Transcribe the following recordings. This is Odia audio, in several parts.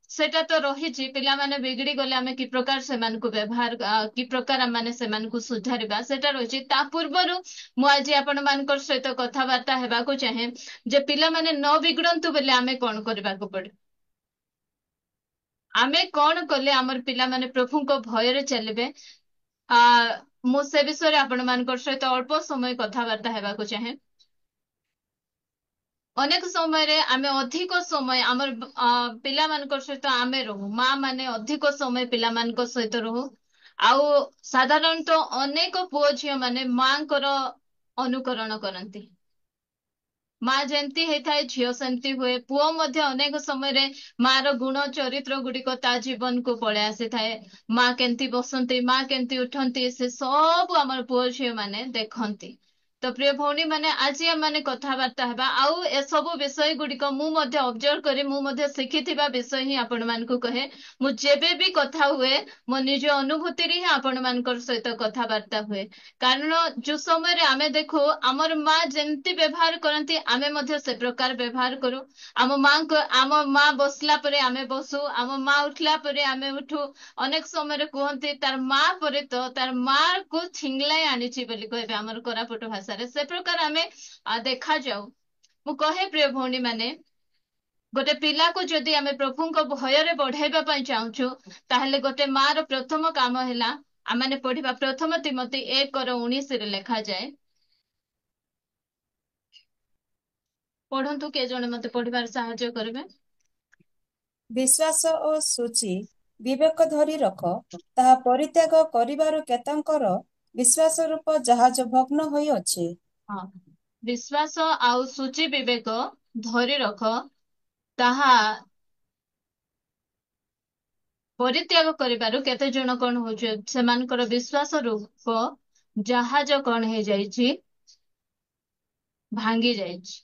सेटा तो रही पिला माने बिगड़ी गले आमे कि प्रकार सेमानकु व्यवहार कि प्रकार माने सेमानकु सुधारिबा सेटा रही ता पूर्वरु मु आज आपण मानकर सहित कथबार्ता हेबाकु चाहे जे पिला माने न बिगड़ंतु बेले आमे कोन करबाकु पड़े आमे कोन कले हमर पिला माने प्रभुको भयरे चलिबे आ मु से विषय आपण मानकर सहित अल्प समय कथबार्ता हेबाकु चाहे अनेक समय रे आमे अधिक समय आमर पिला मानकर सहित आमे रहू माँ माने अधिक समय पिला मानकर सहित रहू आउ साधारणतः अनेक पुओ झियो माने मांकर अनुकरण करंती माँ जेंती हेताए झियो सेंती हुए पुओ मध्य अनेक समय रे माँ रो गुण चरित्र गुड़िक ता जीवन को पळे आसी थाए माँ केंती बसंती माँ केंती उठंती से सब आमर पुओ झियो माने देखंती तो प्रिय भौणी माने आज माने कथबार्ता हेबा आउ ए सब विषय गुड़िक मु मध्य ऑब्जर्व करी मु मध्य शिखिथिबा विषय ही आपण मानकु कहे मु जेबे भी कथा हुए मो निज अनुभूति रे ही आपण मानकर सहित कथबार्ता हुए कारण जो समय रे आमे देखो हमर माँ जेंती व्यवहार करंती आमे मध्य से प्रकार व्यवहार करू आम माँ को आम माँ बसला परे आमे बसु आम माँ उठला परे आमे उठू अनेक समय रे कहंती तार माँ परे तो तार माँ को छिंगलाई आनिची बोली कहबे हमर कोरापुट भाषा रे से प्रकार आमे देखा जाऊ मु कहे प्रिय भौणी माने गोटे पिला को जदि आमे प्रभुଙ୍କ भୟରେ बढ़ाइबा पई चाहूछु ताहले गोटे माँ रो प्रथम काम हैला आमाने पढ़िबा प्रथम तिमोथी 1:19 रे लेखा जाए पढ़ंतु के जणे मते पढ़िबार सहायता करबे विश्वास ओ सूची विवेक धरी रख ताहा परित्याग करिबारु केतंकर विश्वास रूप जहाज भग्न होई अछि। हाँ विश्वास आउ सूची विवेक धरी रख ताहा परित्याग करिबारु केते जण कोन होचे सेमानकर विश्वास रूप जहाज कोन हे जाईची भांगी जाईची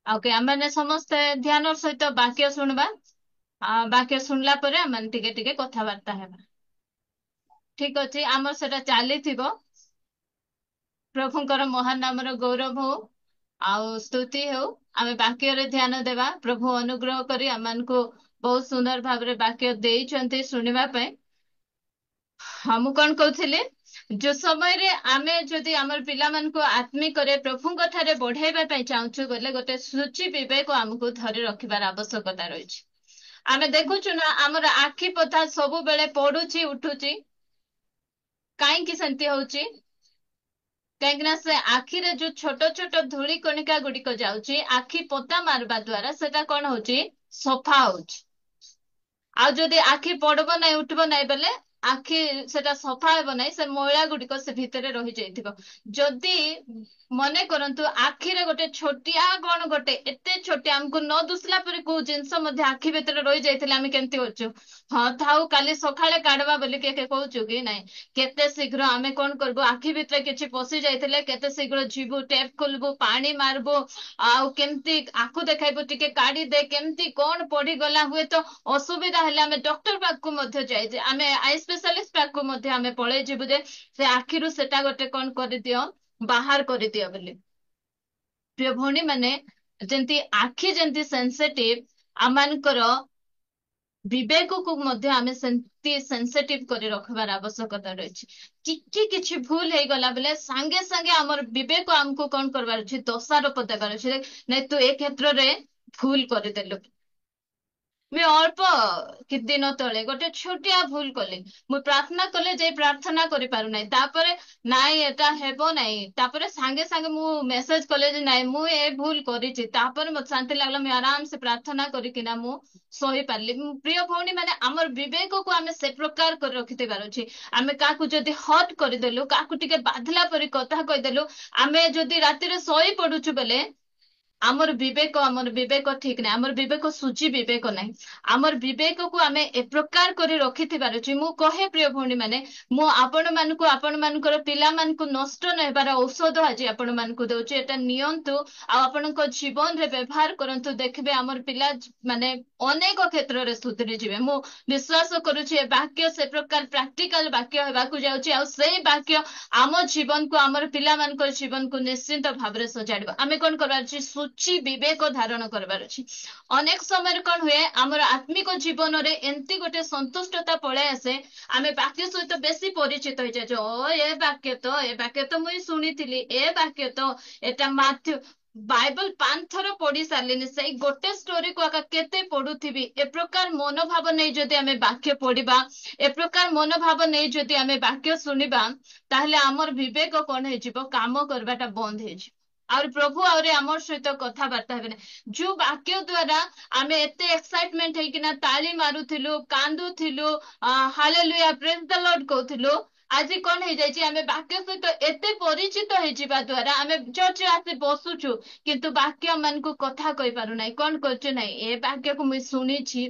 ओके आमे समस्त ध्यान सहित वाक्य सुनबा वाक्य सुनला परे आमे टिके टिके कथबार्ता हेबा ठीक अछि आमर सेटा चाली थिबो प्रभुଙ୍କର महान नामर गौरव हो आउ स्तुति हो आमे वाक्य रे ध्यान देबा प्रभु अनुग्रह करी आमानको बहुत सुंदर भाबरे वाक्य देइचंती सुनिबा पय हम कोन कहथिले जो समय रे आमे जदि हमर पिला मन को आत्मिक करे प्रभुଙ୍କ ठारे बढ़ाइबा पय चाहूछु बोले गोटे सूची विवेक हमको धरि रखिबार आवश्यकता रहिछि आमे देखुछु ना हमर आखि पता सब बेले पडुछि उठुछि काई कि सेंती होउछि कहीं से आखि रे जो छोट छोट धूली कणिका गुड़िक जाउची आखि पता मारबा द्वारा सेटा कौन होची सफा होची आ जदि आखि पड़ब ना उठब ना बेले आखि सेटा सफा हेब ना से मैला गुड़िक से भितर रही जाइथिबो जदि मने करंतु आखि रे गोटे छोटिया कौन गोटे एते छोटिया हमको न दुसला परे को जिंस मध्ये आखि भितर रही जाइथिले आमे केंती होचु हाँ थाउ काली सखाळे काढवा बोली के कहउछु कि नाही केते शीघ्र आमे कोन करबो आखि भितर किछि पसी जाइथिले केते शीघ्र जीवु टेप खोलबो पानी मारबो आउ केमती आखु देखाइबो टिके काढी दे केमती कोन पड़ी गला हुए तो असुविधा हेले आमे डॉक्टर पाक को मध्ये जाय जे आमे आई स्पेशलिस्ट पाक को मध्ये आमे पळे जिबु जे से आखिरु सेटा गोटे कोन करि दियो बाहर करि दियो बोली प्रिय भौणी माने जेंती आखि जेंती सेंसिटिव आमानकर विवेक को मध्ये आमे सेंती सेंसिटिव करी रखबार आवश्यकता रहिछि किछि भूल हे गला बेले संगे संगे हमर विवेक हमको कोन करबार अछि दोषारोप देबार अछि नै तू ए क्षेत्र रे भूल करि देलु मैं अल्प कि दिन तले गोटे छोटिया भूल कली मु प्रार्थना कले जे प्रार्थना करि पारु नै तापरे नाइ एटा हेबो नै तापरे संगे संगे मु मेसेज कले जे नाइ मु ए भूल करिछि तापरे मत शांति लागला मैं आराम से प्रार्थना करि किना मु सही पारली प्रिय भौणी माने हमर विवेक को आमे से प्रकार कर रखिते बारछि आमे काकु जदि हट करि देलु काकु टिके बाधला परि कथा कहि देलु आमे जदि राति रे सही पडुछु बेले आमर विवेक ठीक नै आमर विवेक सूची विवेक नै आमर विवेक को आमे ए प्रकार करी रखिथिबार अछि मु कहे प्रिय भौणी माने मु आपण मानकर पिला मानकु नष्ट न हेबार औषध आज आपण मानकु दउछि एटा नियंतु आ आपणक जीवन रे व्यवहार करंतु देखबे आमर पिला माने ଅନେକ କ୍ଷେତ୍ରରେ ସୁଧୁରି ଯିବେ। ମୁଁ ବିଶ୍ୱାସ କରୁଛି ଏ ବାକ୍ୟ ସେ ପ୍ରକାର ପ୍ରାକ୍ଟିକାଲ ବାକ୍ୟ ହେବାକୁ ଯାଉଛି, ଆଉ ସେଇ ବାକ୍ୟ ଆମ ଜୀବନକୁ, ଆମର ପିଲାମାନଙ୍କ ଜୀବନକୁ ନିଶ୍ଚିନ୍ତ ଭାବରେ ସଜାଡ଼ିବ। ଆମେ କଣ କରିବାର ଅଛି? ସୂଚି ବିବେକ ଧାରଣ କରିବାର ଅଛି। ଅନେକ ସମୟରେ କଣ ହୁଏ, ଆମର ଆତ୍ମିକ ଜୀବନରେ ଏମିତି ଗୋଟେ ସନ୍ତୁଷ୍ଟତା ପଳେଇ ଆସେ, ଆମେ ବାକ୍ୟ ସହିତ ବେଶୀ ପରିଚିତ ହେଇଯାଉଛୁ। ଏ ବାକ୍ୟ ତ ମୁଇଁ ଶୁଣିଥିଲି, ଏ ବାକ୍ୟ ତ ଏଟା ମାଥ୍ୟୁ ବାଇବଲ 5 ଥର ପଢି ସାରିଲିନି, ସେଇ ଗୋଟେ ଷ୍ଟୋରିକୁ ଆକା କେତେ ପଢୁଥିବି। ଏ ପ୍ରକାର ମନୋଭାବ ନେଇ ଯଦି ଆମେ ବାକ୍ୟ ପଢିବା, ଏ ପ୍ରକାର ମନୋଭାବ ନେଇ ଯଦି ଆମେ ବାକ୍ୟ ଶୁଣିବା, ତାହେଲେ ଆମର ବିବେକ କଣ ହେଇଯିବ? କାମ କରିବାଟା ବନ୍ଦ ହେଇଯିବ। ଆହୁରି ପ୍ରଭୁ ଆହୁରି ଆମର ସହିତ କଥାବାର୍ତ୍ତା ହେବେନି। ଯୋଉ ବାକ୍ୟ ଦ୍ଵାରା ଆମେ ଏତେ ଏକ୍ସାଇଟମେଣ୍ଟ ହେଇକିନା ତାଳି ମାରୁଥିଲୁ, କାନ୍ଦୁଥିଲୁ, ହାଲେଲୁୟା ପ୍ରେଜ ଦ ଲର୍ଡ କହୁଥିଲୁ, ଆଜି କଣ ହେଇଯାଇଛି? ଆମେ ବାକ୍ୟ ସହିତ ଏତେ ପରିଚିତ ହେଇଯିବା ଦ୍ଵାରା ଆମେ ଚର୍ଚ୍ଚରେ ଆସି ବସୁଛୁ, କିନ୍ତୁ ବାକ୍ୟ ମାନଙ୍କୁ କଥା କହିପାରୁନାହିଁ। କଣ କରୁଛୁ? ନାଇଁ, ଏ ବାକ୍ୟକୁ ମୁଁ ଶୁଣିଛି,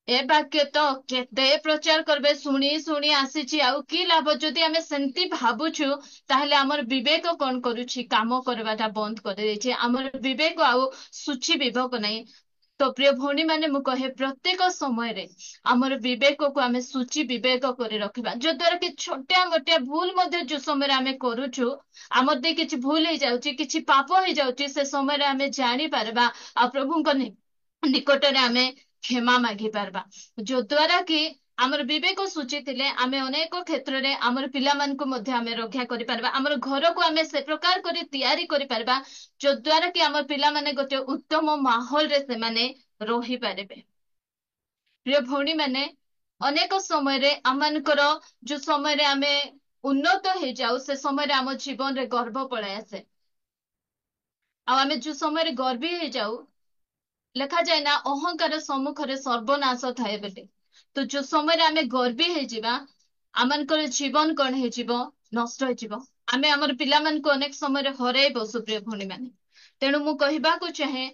ଏ ବାକ୍ୟ ତ କେତେ ପ୍ରଚାର କରିବେ, ଶୁଣି ଶୁଣି ଆସିଛି, ଆଉ କି ଲାଭ? ଯଦି ଆମେ ସେମିତି ଭାବୁଛୁ, ତାହେଲେ ଆମର ବିବେକ କଣ କରୁଛି? କାମ କରିବାଟା ବନ୍ଦ କରିଦେଇଛି। ଆମର ବିବେକ ଆଉ ସୂଚି ବିବେକ ନାହିଁ। ତ ପ୍ରିୟ ଭଉଣୀ ମାନେ, ମୁଁ କହେ ପ୍ରତ୍ୟେକ ସମୟରେ ଆମର ବିବେକକୁ ଆମେ ସୂଚି ବିବେକ କରି ରଖିବା, ଯଦ୍ୱାରା କି ଛୋଟିଆ ମୋଟିଆ ଭୁଲ ମଧ୍ୟ ଯୋଉ ସମୟରେ ଆମେ କରୁଛୁ, ଆମର ଦେଇ କିଛି ଭୁଲ ହେଇଯାଉଛି, କିଛି ପାପ ହେଇଯାଉଛି, ସେ ସମୟରେ ଆମେ ଜାଣିପାରିବା ଆଉ ପ୍ରଭୁଙ୍କ ନିକଟରେ ଆମେ କ୍ଷମା ମାଗି ପାରିବା। ଯଦ୍ୱାରା କି ଆମର ବିବେକ ସୂଚି ଥିଲେ ଆମେ ଅନେକ କ୍ଷେତ୍ରରେ ଆମର ପିଲାମାନଙ୍କୁ ମଧ୍ୟ ଆମେ ରକ୍ଷା କରିପାରିବା, ଆମର ଘରକୁ ଆମେ ସେ ପ୍ରକାର କରି ତିଆରି କରିପାରିବା, ଯଦ୍ୱାରା କି ଆମ ପିଲାମାନେ ଗୋଟେ ଉତ୍ତମ ମାହୋଲରେ ସେମାନେ ରହିପାରିବେ। ପ୍ରିୟ ଭଉଣୀ ମାନେ, ଅନେକ ସମୟରେ ଆମମାନଙ୍କର ଯୋଉ ସମୟରେ ଆମେ ଉନ୍ନତ ହେଇଯାଉ, ସେ ସମୟରେ ଆମ ଜୀବନରେ ଗର୍ବ ପଳାଇ ଆସେ। ଆଉ ଆମେ ଯୋଉ ସମୟରେ ଗର୍ବୀ ହେଇଯାଉ, ଲେଖାଯାଏ ନା ଅହଙ୍କାର ସମ୍ମୁଖରେ ସର୍ବନାଶ ଥାଏ ବୋଲି। ତ ଯୋଉ ସମୟରେ ଆମେ ଗର୍ବୀ ହେଇଯିବା, ଆମମାନଙ୍କର ଜୀବନ କଣ ହେଇଯିବ? ନଷ୍ଟ ହେଇଯିବ। ଆମେ ଆମର ପିଲାମାନଙ୍କୁ ଅନେକ ସମୟରେ ହରେଇ ବସୁ, ପ୍ରିୟ ଭଉଣୀ ମାନେ। ତେଣୁ ମୁଁ କହିବାକୁ ଚାହେଁ,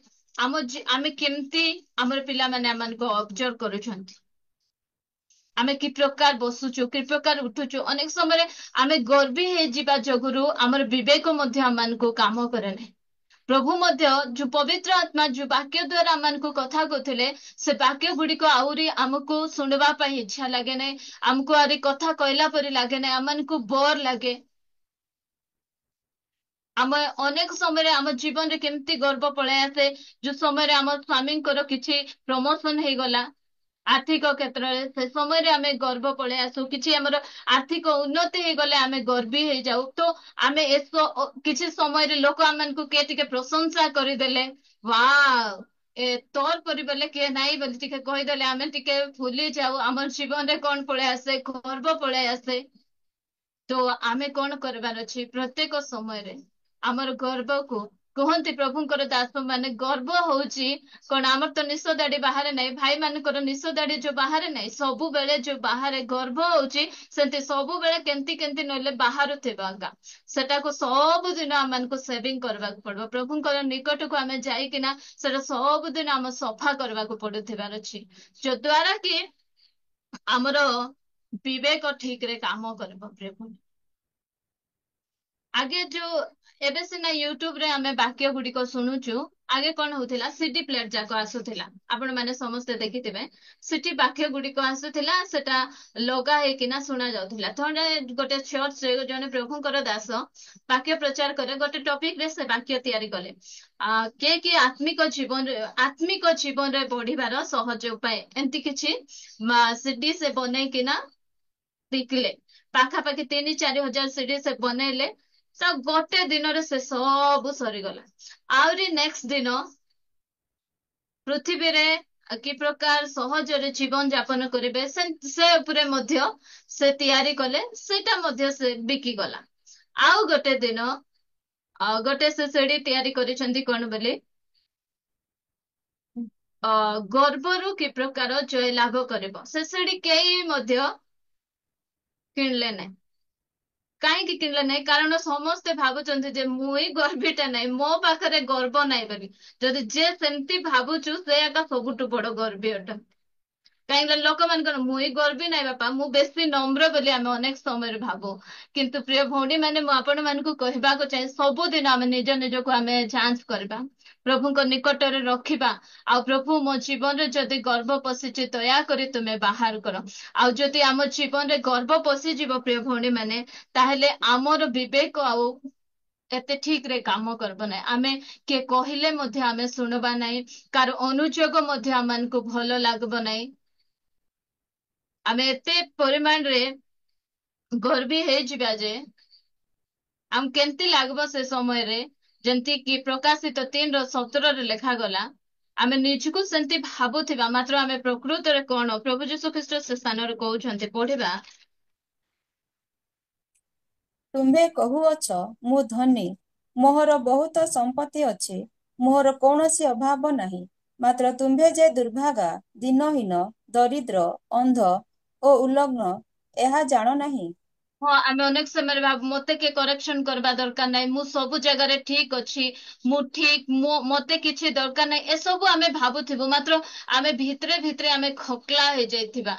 ଆମେ କେମିତି ଆମର ପିଲାମାନେ ଆମମାନଙ୍କୁ ଅବଜର୍ଭ କରୁଛନ୍ତି, ଆମେ କି ପ୍ରକାର ବସୁଛୁ, କି ପ୍ରକାର ଉଠୁଛୁ। ଅନେକ ସମୟରେ ଆମେ ଗର୍ବୀ ହେଇଯିବା ଯୋଗୁରୁ ଆମର ବିବେକ ମଧ୍ୟ ଆମମାନଙ୍କୁ କାମ କରେ ନାହିଁ। ପ୍ରଭୁ ମଧ୍ୟ ଯୋଉ ପବିତ୍ର ଆତ୍ମା ଯୋଉ ବାକ୍ୟ ଦ୍ଵାରା ଆମମାନଙ୍କୁ କଥା କହୁଥିଲେ, ସେ ବାକ୍ୟ ଗୁଡିକ ଆହୁରି ଆମକୁ ଶୁଣିବା ପାଇଁ ଇଚ୍ଛା ଲାଗେ ନାହିଁ, ଆମକୁ ଆହୁରି କଥା କହିଲା ପରି ଲାଗେ ନାହିଁ, ଆମମାନଙ୍କୁ ବୋର ଲାଗେ। ଆମ ଅନେକ ସମୟରେ ଆମ ଜୀବନରେ କେମିତି ଗର୍ବ ପଳେଇ ଆସେ, ଯୋଉ ସମୟରେ ଆମ ସ୍ୱାମୀଙ୍କର କିଛି ପ୍ରମୋସନ ହେଇଗଲା ଆର୍ଥିକ କ୍ଷେତ୍ରରେ, ସେ ସମୟରେ ଆମେ ଗର୍ବ ପଳେଇ ଆସୁ। କିଛି ଆମର ଆର୍ଥିକ ଉନ୍ନତି ହେଇଗଲେ ଆମେ ଗର୍ବୀ ହେଇଯାଉ। ତ ଆମେ କିଛି ସମୟରେ ଲୋକ ଆମମାନଙ୍କୁ କିଏ ଟିକେ ପ୍ରଶଂସା କରିଦେଲେ, ୱାଓ ଏ ତୋର ପରିବଲେ କିଏ ନାହିଁ ବୋଲି ଟିକେ କହିଦେଲେ, ଆମେ ଟିକେ ଭୁଲି ଯାଉ। ଆମର ଜୀବନରେ କଣ ପଳେଇ ଆସେ? ଗର୍ବ ପଳେଇ ଆସେ। ତ ଆମେ କଣ କରିବାର ଅଛି? ପ୍ରତ୍ୟେକ ସମୟରେ ଆମର ଗର୍ବକୁ, କୁହନ୍ତି ପ୍ରଭୁଙ୍କର ଦାସ ମାନେ, ଗର୍ବ ହଉଛି କଣ? ଆମର ତ ନିଶ ଦାଢି ବାହାରେ ନାହିଁ, ଭାଇ ମାନଙ୍କର ନିଶ ଦାଢି ଯୋଉ ବାହାରେ ନାହିଁ, ସବୁବେଳେ ଯୋଉ ବାହାରେ ଗର୍ବ ହଉଛି, ସେମିତି ସବୁବେଳେ କେମିତି କେମିତି ନହେଲେ ବାହାରୁଥିବ ଆକା। ସେଟାକୁ ସବୁଦିନ ଆମମାନଙ୍କୁ ସେଭିଂ କରିବାକୁ ପଡିବ। ପ୍ରଭୁଙ୍କର ନିକଟକୁ ଆମେ ଯାଇକିନା ସେଟା ସବୁଦିନ ଆମ ସଫା କରିବାକୁ ପଡୁଥିବାର ଅଛି, ଯଦ୍ୱାରା କି ଆମର ବିବେକ ଠିକ ରେ କାମ କରିବ। ପ୍ରେମ ଆଗେ ଯୋଉ, ଏବେ ସିନା ୟୁଟ୍ୟୁବରେ ଆମେ ବାକ୍ୟ ଗୁଡିକ ଶୁଣୁଛୁ, ଆଗେ କଣ ହଉଥିଲା? ସିଡି ପ୍ଲେଟ ଯାକ ଆସୁଥିଲା, ଆପଣ ମାନେ ସମସ୍ତେ ଦେଖିଥିବେ। ସେଠି ବାକ୍ୟ ଗୁଡିକ ଆସୁଥିଲା, ସେଟା ଲଗା ହେଇକିନା ଶୁଣା ଯାଉଥିଲା। ଥରେ ଗୋଟେ ଚର୍ଚ୍ଚରେ ଜଣେ ପ୍ରଭୁଙ୍କର ଦାସ ବାକ୍ୟ ପ୍ରଚାର କରେ, ଗୋଟେ ଟପିକ ରେ ସେ ବାକ୍ୟ ତିଆରି କଲେ। କିଏ ଆତ୍ମିକ ଜୀବନରେ ବଢିବାର ସହଜ ଉପାୟ, ଏମିତି କିଛି ସିଡି ସେ ବନେଇକିନା ବିକିଲେ। ପାଖାପାଖି 3-4 ହଜାର ସିଡି ସେ ବନେଇଲେ। ତ ଗୋଟେ ଦିନରେ ସେ ସବୁ ସରିଗଲା। ଆହୁରି ନେକ୍ସଟ ଦିନ ପୃଥିବୀରେ କି ପ୍ରକାର ସହଜରେ ଜୀବନ ଯାପନ କରିବେ, ସେ ଉପରେ ମଧ୍ୟ ସେ ତିଆରି କଲେ। ସେଇଟା ମଧ୍ୟ ସେ ବିକିଗଲା। ଆଉ ଗୋଟେ ଦିନ ଗୋଟେ ସେ ସିଡି ତିଆରି କରିଛନ୍ତି, କଣ ବୋଲି? ଗର୍ବରୁ କି ପ୍ରକାର ଜୟ ଲାଭ କରିବ। ସେ ସିଡି କେହି ମଧ୍ୟ କିଣିଲେ ନାହିଁ। କାହିଁକି କିଣିଲେ ନାହିଁ? କାରଣ ସମସ୍ତେ ଭାବୁଛନ୍ତି ଯେ ମୁଁ ହିଁ ଗର୍ବିଟା ନାହିଁ, ମୋ ପାଖରେ ଗର୍ବ ନାହିଁ ବୋଲି। ଯଦି ଯିଏ ସେମିତି ଭାବୁଛୁ, ସେ ଏକା ସବୁଠୁ ବଡ ଗର୍ବୀ ଅଟ। କାହିଁକି ଲୋକମାନେ କଣ ମୁଇଁ ଗର୍ବୀ ନାଇଁ ବାପା, ମୁଁ ବେଶୀ ନମ୍ର ବୋଲି ଆମେ ଅନେକ ସମୟରେ ଭାବୁ। କିନ୍ତୁ ପ୍ରିୟ ଭଉଣୀ ମାନେ, ମୁଁ ଆପଣ ମାନଙ୍କୁ କହିବାକୁ ଚାହେଁ, ସବୁଦିନ ଆମେ ନିଜ ନିଜକୁ ଆମେ ଯାଞ୍ଚ କରିବା, ପ୍ରଭୁଙ୍କ ନିକଟରେ ରଖିବା। ଆଉ ପ୍ରଭୁ, ମୋ ଜୀବନରେ ଯଦି ଗର୍ବ ପଶିଛି ଦୟାକରି ତୁମେ ବାହାର କର। ଆଉ ଯଦି ଆମ ଜୀବନରେ ଗର୍ବ ପଶିଯିବ ପ୍ରିୟ ଭଉଣୀ ମାନେ, ତାହେଲେ ଆମର ବିବେକ ଆଉ ଏତେ ଠିକ ରେ କାମ କରିବ ନାହିଁ। ଆମେ କିଏ କହିଲେ ମଧ୍ୟ ଆମେ ଶୁଣବା ନାହିଁ, କାର ଅନୁଯୋଗ ମଧ୍ୟ ଆମମାନଙ୍କୁ ଭଲ ଲାଗିବ ନାହିଁ। ଆମେ ଏତେ ପରିମାଣରେ ଗର୍ବୀ ହେଇଯିବା ଯେ ଆମକୁ କେମିତି ଲାଗିବ ସେ ସମୟରେ, ଯେମିତି କି ପ୍ରକାଶିତ 3:17 ଲେଖାଗଲା, ଆମେ ନିଜକୁ ସେମିତି ଭାବୁଥିବା, ମାତ୍ର ଆମେ ପ୍ରକୃତରେ କଣ ପ୍ରଭୁ ଯୀଶୁ ଖ୍ରୀଷ୍ଟ ସେ ସ୍ଥାନରେ କହୁଛନ୍ତି, ପଢିବା। ତୁମ୍ଭେ କହୁଅଛ, ମୁଁ ଧନୀ, ମୋହର ବହୁତ ସମ୍ପତ୍ତି ଅଛି, ମୋହର କୌଣସି ଅଭାବ ନାହିଁ। ମାତ୍ର ତୁମ୍ଭେ ଯେ ଦୁର୍ଭାଗା, ଦିନହୀନ, ଦରିଦ୍ର, ଅନ୍ଧ ଓ ଉଲଗ୍ନ, ଏହା ଜାଣ ନାହିଁ। ହଁ, ଆମେ ଅନେକ ସମୟରେ ଭାବୁ ମତେ କିଏ କରେକ୍ସନ କରିବା ଦରକାର ନାହିଁ, ମୁଁ ସବୁ ଜାଗାରେ ଠିକ ଅଛି, ମୁଁ ଠିକ, ମତେ କିଛି ଦରକାର ନାହିଁ, ଏସବୁ ଆମେ ଭାବୁଥିବୁ। ମାତ୍ର ଆମେ ଭିତରେ ଭିତରେ ଆମେ ଖୋକଲା ହେଇଯାଇଥିବା,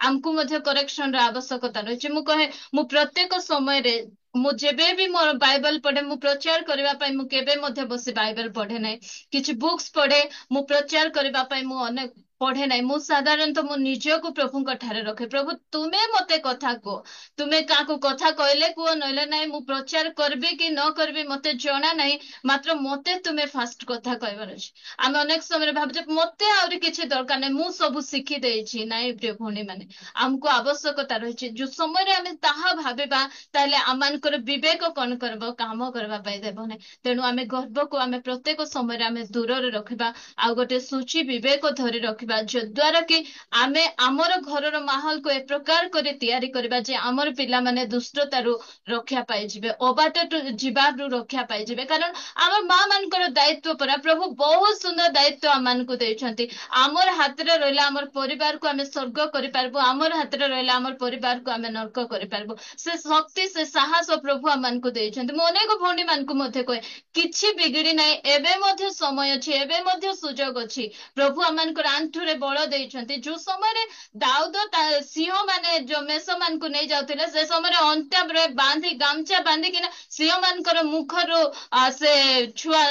ଆମକୁ ମଧ୍ୟ କରେକ୍ସନ ର ଆବଶ୍ୟକତା ରହିଛି। ମୁଁ କହେ, ମୁଁ ପ୍ରତ୍ୟେକ ସମୟରେ, ମୁଁ ଯେବେ ବି ମୋର ବାଇବଲ ପଢେ, ମୁଁ ପ୍ରଚାର କରିବା ପାଇଁ ମୁଁ କେବେ ମଧ୍ୟ ବସି ବାଇବଲ ପଢେ ନାହିଁ। କିଛି ବୁକ୍ସ ପଢେ, ମୁଁ ପ୍ରଚାର କରିବା ପାଇଁ ମୁଁ ଅନେକ ପଢେ ନାହିଁ। ମୁଁ ସାଧାରଣତଃ ମୁଁ ନିଜକୁ ପ୍ରଭୁଙ୍କ ଠାରେ ରଖେ। ପ୍ରଭୁ, ତୁମେ ମତେ କଥା କୁହ, ତୁମେ କାହାକୁ କଥା କହିଲେ କୁହ, ନହେଲେ ନାହିଁ। ମୁଁ ପ୍ରଚାର କରିବି କି ନ କରିବି ମତେ ଜଣା ନାହିଁ, ମାତ୍ର ମତେ ତୁମେ ଫାଷ୍ଟ କଥା କହିବାର ଅଛି। ଆମେ ଅନେକ ସମୟରେ ଭାବୁଛେ ମତେ ଆହୁରି କିଛି ଦରକାର ନାହିଁ, ମୁଁ ସବୁ ଶିଖି ଦେଇଛି। ନାଇଁ ପ୍ରିୟ ଭଉଣୀ ମାନେ, ଆମକୁ ଆବଶ୍ୟକତା ରହିଛି। ଯୋଉ ସମୟରେ ଆମେ ତାହା ଭାବିବା, ତାହେଲେ ଆମମାନଙ୍କର ବିବେକ କଣ କରିବ, କାମ କରିବା ପାଇଁ ଦେବ ନାହିଁ। ତେଣୁ ଆମେ ଗର୍ବକୁ ଆମେ ପ୍ରତ୍ୟେକ ସମୟରେ ଆମେ ଦୂରରେ ରଖିବା, ଆଉ ଗୋଟେ ସୂଚି ବିବେକ ଧରି ରଖିବା, ଯଦ୍ୱାରା କି ଆମେ ଆମର ଘରର ମାହୋଲକୁ ଏ ପ୍ରକାର କରି ତିଆରି କରିବା ଯେ ଆମର ପିଲାମାନେ ଦୁଷ୍ଟତାରୁ ରକ୍ଷା ପାଇଯିବେ, ଅବାଟରୁ ଯିବାରୁ ରକ୍ଷା ପାଇଯିବେ। କାରଣ ଆମ ମା ମାନଙ୍କର ଦାୟିତ୍ୱ ପରା, ପ୍ରଭୁ ବହୁତ ସୁନ୍ଦର ଦାୟିତ୍ୱ ଆମମାନଙ୍କୁ ଦେଇଛନ୍ତି। ଆମର ହାତରେ ରହିଲା ଆମର ପରିବାରକୁ ଆମେ ସ୍ୱର୍ଗ କରିପାରିବୁ, ଆମର ହାତରେ ରହିଲା ଆମର ପରିବାରକୁ ଆମେ ନର୍କ କରିପାରିବୁ। ସେ ଶକ୍ତି, ସେ ସାହସ ପ୍ରଭୁ ଆମମାନଙ୍କୁ ଦେଇଛନ୍ତି। ମୁଁ ଅନେକ ଭଉଣୀ ମାନଙ୍କୁ ମଧ୍ୟ କହେ, କିଛି ବିଗିଡି ନାହିଁ, ଏବେ ମଧ୍ୟ ସମୟ ଅଛି, ଏବେ ମଧ୍ୟ ସୁଯୋଗ ଅଛି। ପ୍ରଭୁ ଆମମାନଙ୍କର ଆଣ୍ଠୁରେ ବଳ ଦେଇଛନ୍ତି। ଯୋଉ ସମୟରେ ଦାଉଦ ସିଂହ ମାନେ ଯୋଉ ମେଷ ମାନଙ୍କୁ ନେଇ ଯାଉଥିଲେ, ସେ ସମୟରେ ଅଣ୍ଟାରେ ବାନ୍ଧି, ଗାମଛା ବାନ୍ଧିକିନା ସିଂହ ମାନଙ୍କର ମୁଖରୁ ସେ ଛୁଆ,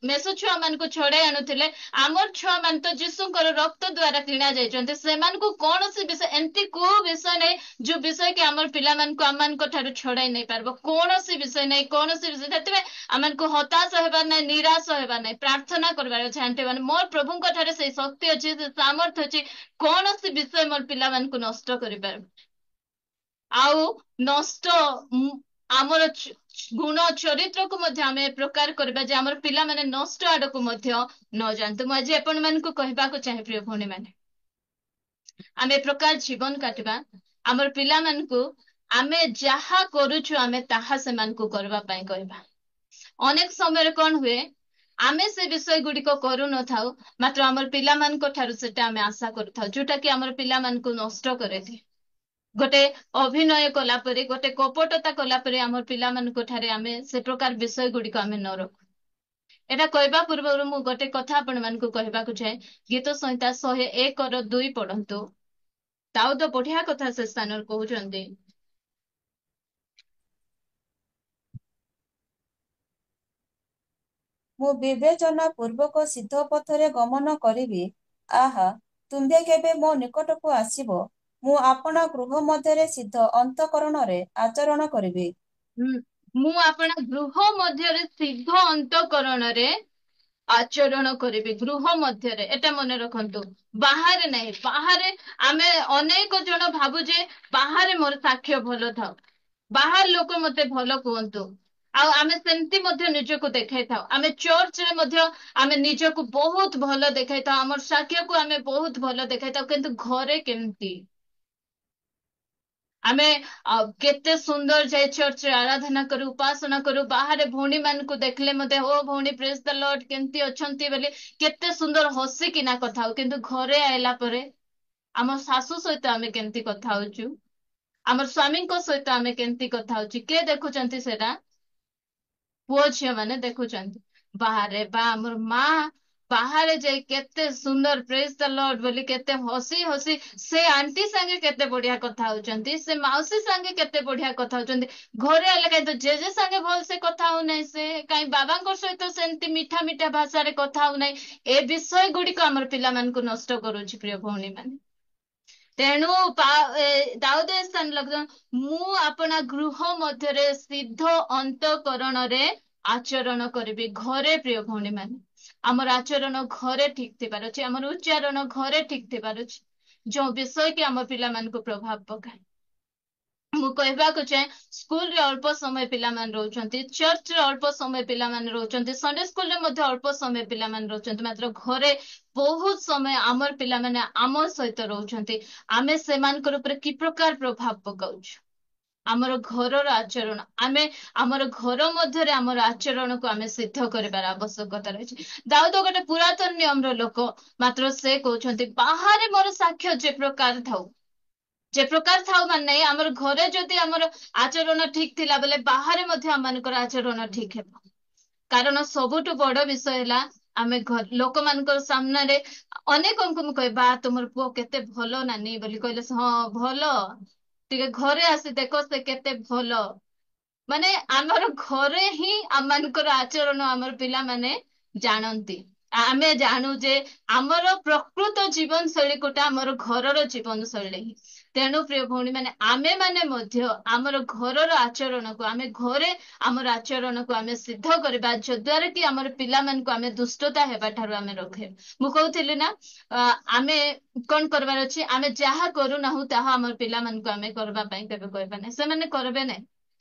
ମେଷ ଛୁଆ ମାନଙ୍କୁ ଛଡେଇ ଆଣୁଥିଲେ। ଆମର ଛୁଆ ମାନେ ତ ଯୀଶୁଙ୍କର ରକ୍ତ ଦ୍ଵାରା କିଣା ଯାଇଛନ୍ତି। ସେମାନଙ୍କୁ କୌଣସି ବିଷୟ, ଏମିତି କୋଉ ବିଷୟ ନାହିଁ ଯୋଉ ବିଷୟ କି ଆମର ପିଲାମାନଙ୍କୁ ଆମମାନଙ୍କ ଠାରୁ ଛଡାଇ ନେଇ ପାରିବ। କୌଣସି ବିଷୟ ନାହିଁ, କୌଣସି ବିଷୟ। ସେଥିପାଇଁ ଆମମାନଙ୍କୁ ହତାଶ ହେବାର ନାହିଁ, ନିରାଶ ହେବାର ନାହିଁ, ପ୍ରାର୍ଥନା କରିବାର ଅଛି। ଆଣ୍ଟି ମାନେ, ମୋର ପ୍ରଭୁଙ୍କ ଠାରେ ସେଇ ଶକ୍ତି ଅଛି, ସେ ସାମର୍ଥ୍ୟ ଅଛି, କୌଣସି ବିଷୟ ମୋର ପିଲାମାନଙ୍କୁ ନଷ୍ଟ କରିପାରିବ। ଆଉ ନଷ୍ଟ ଆମର ଗୁଣ ଚରିତ୍ରକୁ ମଧ୍ୟ ଆମେ ଏ ପ୍ରକାର କରିବା ଯେ ଆମର ପିଲାମାନେ ନଷ୍ଟ ଆଡକୁ ମଧ୍ୟ ନ ଯାଆନ୍ତୁ। ମୁଁ ଆଜି ଆପଣ ମାନଙ୍କୁ କହିବାକୁ ଚାହେଁ ପ୍ରିୟ ଭଉଣୀ ମାନେ, ଆମେ ଏ ପ୍ରକାର ଜୀବନ କାଟିବା, ଆମର ପିଲାମାନଙ୍କୁ ଆମେ ଯାହା କରୁଛୁ ଆମେ ତାହା ସେମାନଙ୍କୁ କରିବା ପାଇଁ କହିବା। ଅନେକ ସମୟରେ କଣ ହୁଏ, ଆମେ ସେ ବିଷୟ ଗୁଡିକ କରୁନଥାଉ, ମାତ୍ର ଆମର ପିଲାମାନଙ୍କ ଠାରୁ ସେଟା ଆମେ ଆଶା କରୁଥାଉ, ଯୋଉଟା କି ଆମର ପିଲାମାନଙ୍କୁ ନଷ୍ଟ କରିଦିଏ। ଗୋଟେ ଅଭିନୟ କଲା ପରି, ଗୋଟେ କପଟତା କଲା ପରି ଆମର ପିଲାମାନଙ୍କ ଠାରେ ଆମେ ସେ ପ୍ରକାର ବିଷୟ ଗୁଡିକ ଆମେ ନ ରଖୁ। ଏଟା କହିବା ପୂର୍ବରୁ ମୁଁ ଗୋଟେ କଥା ଆପଣ ମାନଙ୍କୁ କହିବାକୁ ଚାହେଁ। ଗୀତ ସଂହିତା 101:2 ପଢନ୍ତୁ। ଦାଉଦ ବଢିଆ କଥା ସେ ସ୍ଥାନରେ କହୁଛନ୍ତି। ମୁଁ ବିବେଚନା ପୂର୍ବକ ସିଦ୍ଧ ପଥରେ ଗମନ କରିବି। ଆହା, ତୁମ୍ଭେ କେବେ ମୋ ନିକଟକୁ ଆସିବ? ମୁଁ ଆପଣା ଗୃହ ମଧ୍ୟରେ ସିଦ୍ଧ ଅନ୍ତଃକରଣରେ ଆଚରଣ କରିବି। ହୁଁ, ମୁଁ ଆପଣା ଗୃହ ମଧ୍ୟରେ ସିଦ୍ଧ ଅନ୍ତଃକରଣରେ ଆଚରଣ କରିବି। ଗୃହ ମଧ୍ୟରେ, ଏଟା ମନେ ରଖନ୍ତୁ, ବାହାରେ ନାହିଁ। ବାହାରେ ଆମେ ଅନେକ ଜଣ ଭାବୁ ଯେ ବାହାରେ ମୋର ସାକ୍ଷ୍ୟ ଭଲ ଥାଉ, ବାହାର ଲୋକ ମତେ ଭଲ କୁହନ୍ତୁ, ଆଉ ଆମେ ସେମିତି ମଧ୍ୟ ନିଜକୁ ଦେଖାଇଥାଉ। ଆମେ ଚର୍ଚ୍ଚରେ ମଧ୍ୟ ଆମେ ନିଜକୁ ବହୁତ ଭଲ ଦେଖାଇଥାଉ, ଆମର ସାକ୍ଷ୍ୟକୁ ଆମେ ବହୁତ ଭଲ ଦେଖାଇଥାଉ, କିନ୍ତୁ ଘରେ କେମିତି? ଆମେ କେତେ ସୁନ୍ଦର ଯାଇ ଚର୍ଚ୍ଚରେ ଆରାଧନା କରୁ, ଉପାସନା କରୁ, ବାହାରେ ଭଉଣୀ ମାନଙ୍କୁ ଦେଖିଲେ ମଧ୍ୟ ଓ ଭଉଣୀ ପ୍ରେଜ ଦ ଲର୍ଡ କେମିତି ଅଛନ୍ତି ବୋଲି କେତେ ସୁନ୍ଦର ହସିକିନା କଥା ହଉ, କିନ୍ତୁ ଘରେ ଆଇଲା ପରେ ଆମ ଶାଶୁ ସହିତ ଆମେ କେମିତି କଥା ହଉଛୁ, ଆମର ସ୍ଵାମୀଙ୍କ ସହିତ ଆମେ କେମିତି କଥା ହଉଛୁ, କିଏ ଦେଖୁଛନ୍ତି ସେଟା? ପୁଅ ଝିଅ ମାନେ ଦେଖୁଛନ୍ତି। ବାହାରେ ବା ଆମର ମା ବାହାରେ ଯାଇ କେତେ ସୁନ୍ଦର ପ୍ରେଜ ଦ ଲର୍ଡ ବୋଲି କେତେ ହସି ହସି ସେ ଆଣ୍ଟି ସାଙ୍ଗେ କେତେ ବଢିଆ କଥା ହଉଛନ୍ତି, ସେ ମାଉସୀ ସାଙ୍ଗେ କେତେ ବଢିଆ କଥା ହଉଛନ୍ତି। ଘରେ ହେଲେ କାହିଁ ତ ଜେଜେ ସାଙ୍ଗେ ଭଲସେ କଥା ହଉନାହିଁ, ସେ କାହିଁ ବାବାଙ୍କ ସହିତ ସେମିତି ମିଠା ମିଠା ଭାଷାରେ କଥା ହଉନାହିଁ। ଏ ବିଷୟ ଗୁଡିକ ଆମର ପିଲାମାନଙ୍କୁ ନଷ୍ଟ କରୁଛି ପ୍ରିୟ ଭଉଣୀ ମାନେ। ତେଣୁ ଦାଉଦ ଏ ସ୍ଥାନ ଲଗ୍ନ, ମୁଁ ଆପଣା ଗୃହ ମଧ୍ୟରେ ସିଦ୍ଧ ଅନ୍ତଃକରଣରେ ଆଚରଣ କରିବି। ଘରେ ପ୍ରିୟ ଭଉଣୀ ମାନେ ଆମର ଆଚରଣ ଘରେ ଠିକ ଥିବାର ଅଛି, ଆମର ଉଚ୍ଚାରଣ ଘରେ ଠିକ ଥିବାର ଅଛି, ଯୋଉ ବିଷୟ କି ଆମ ପିଲାମାନଙ୍କୁ ପ୍ରଭାବ ପକାଏ। ମୁଁ କହିବାକୁ ଚାହେଁ ସ୍କୁଲରେ ଅଳ୍ପ ସମୟ ପିଲାମାନେ ରହୁଛନ୍ତି, ଚର୍ଚ୍ଚରେ ଅଳ୍ପ ସମୟ ପିଲାମାନେ ରହୁଛନ୍ତି, ସଣ୍ଡେ ସ୍କୁଲରେ ମଧ୍ୟ ଅଳ୍ପ ସମୟ ପିଲାମାନେ ରହୁଛନ୍ତି, ମାତ୍ର ଘରେ ବହୁତ ସମୟ ଆମର ପିଲାମାନେ ଆମ ସହିତ ରହୁଛନ୍ତି। ଆମେ ସେମାନଙ୍କର ଉପରେ କି ପ୍ରକାର ପ୍ରଭାବ ପକାଉଛୁ? ଆମର ଘରର ଆଚରଣ, ଆମେ ଆମର ଘର ମଧ୍ୟରେ ଆମର ଆଚରଣକୁ ଆମେ ସିଦ୍ଧ କରିବାର ଆବଶ୍ୟକତା ରହିଛି। ଦାଉଦ ଗୋଟେ ପୁରାତନ ନିୟମର ଲୋକ, ମାତ୍ର ସେ କହୁଛନ୍ତି ବାହାରେ ମୋର ସାକ୍ଷ୍ୟ ଯେ ପ୍ରକାର ଥାଉ, ଯେ ପ୍ରକାର ଥାଉ ମାନେ ନାହିଁ, ଆମର ଘରେ ଯଦି ଆମର ଆଚରଣ ଠିକ ଥିଲା ବୋଲେ ବାହାରେ ମଧ୍ୟ ଆମମାନଙ୍କର ଆଚରଣ ଠିକ ହେବ। କାରଣ ସବୁଠୁ ବଡ ବିଷୟ ହେଲା ଆମେ ଲୋକମାନଙ୍କର ସାମ୍ନାରେ ଅନେକଙ୍କୁ ମୁଁ କହିବା ତୁମର ପୁଅ କେତେ ଭଲ ନାନୀ ବୋଲି କହିଲେ ହଁ ଭଲ, ଟିକେ ଘରେ ଆସି ଦେଖ ସେ କେତେ ଭଲ। ମାନେ ଆମର ଘରେ ହିଁ ଆମମାନଙ୍କର ଆଚରଣ ଆମର ପିଲାମାନେ ଜାଣନ୍ତି। ଆମେ ଜାଣୁ ଯେ ଆମର ପ୍ରକୃତ ଜୀବନ ଶୈଳୀ କୋଟା ଆମର ଘରର ଜୀବନ ଶୈଳୀ ହିଁ। ତେଣୁ ପ୍ରିୟ ଭଉଣୀ ମାନେ ଆମେ ମାନେ ମଧ୍ୟ ଆମର ଘରର ଆଚରଣକୁ, ଆମେ ଘରେ ଆମର ଆଚରଣକୁ ଆମେ ସିଦ୍ଧ କରିବା, ଯଦ୍ୱାରା କି ଆମର ପିଲାମାନଙ୍କୁ ଆମେ ଦୁଷ୍ଟତା ହେବା ଠାରୁ ଆମେ ରଖେଇବା। ମୁଁ କହୁଥିଲି ନା ଆମେ କଣ କରିବାର ଅଛି, ଆମେ ଯାହା କରୁନାହୁଁ ତାହା ଆମର ପିଲାମାନଙ୍କୁ ଆମେ କରିବା ପାଇଁ କେବେ କହିବା ନାହିଁ, ସେମାନେ କରିବେ ନାହିଁ।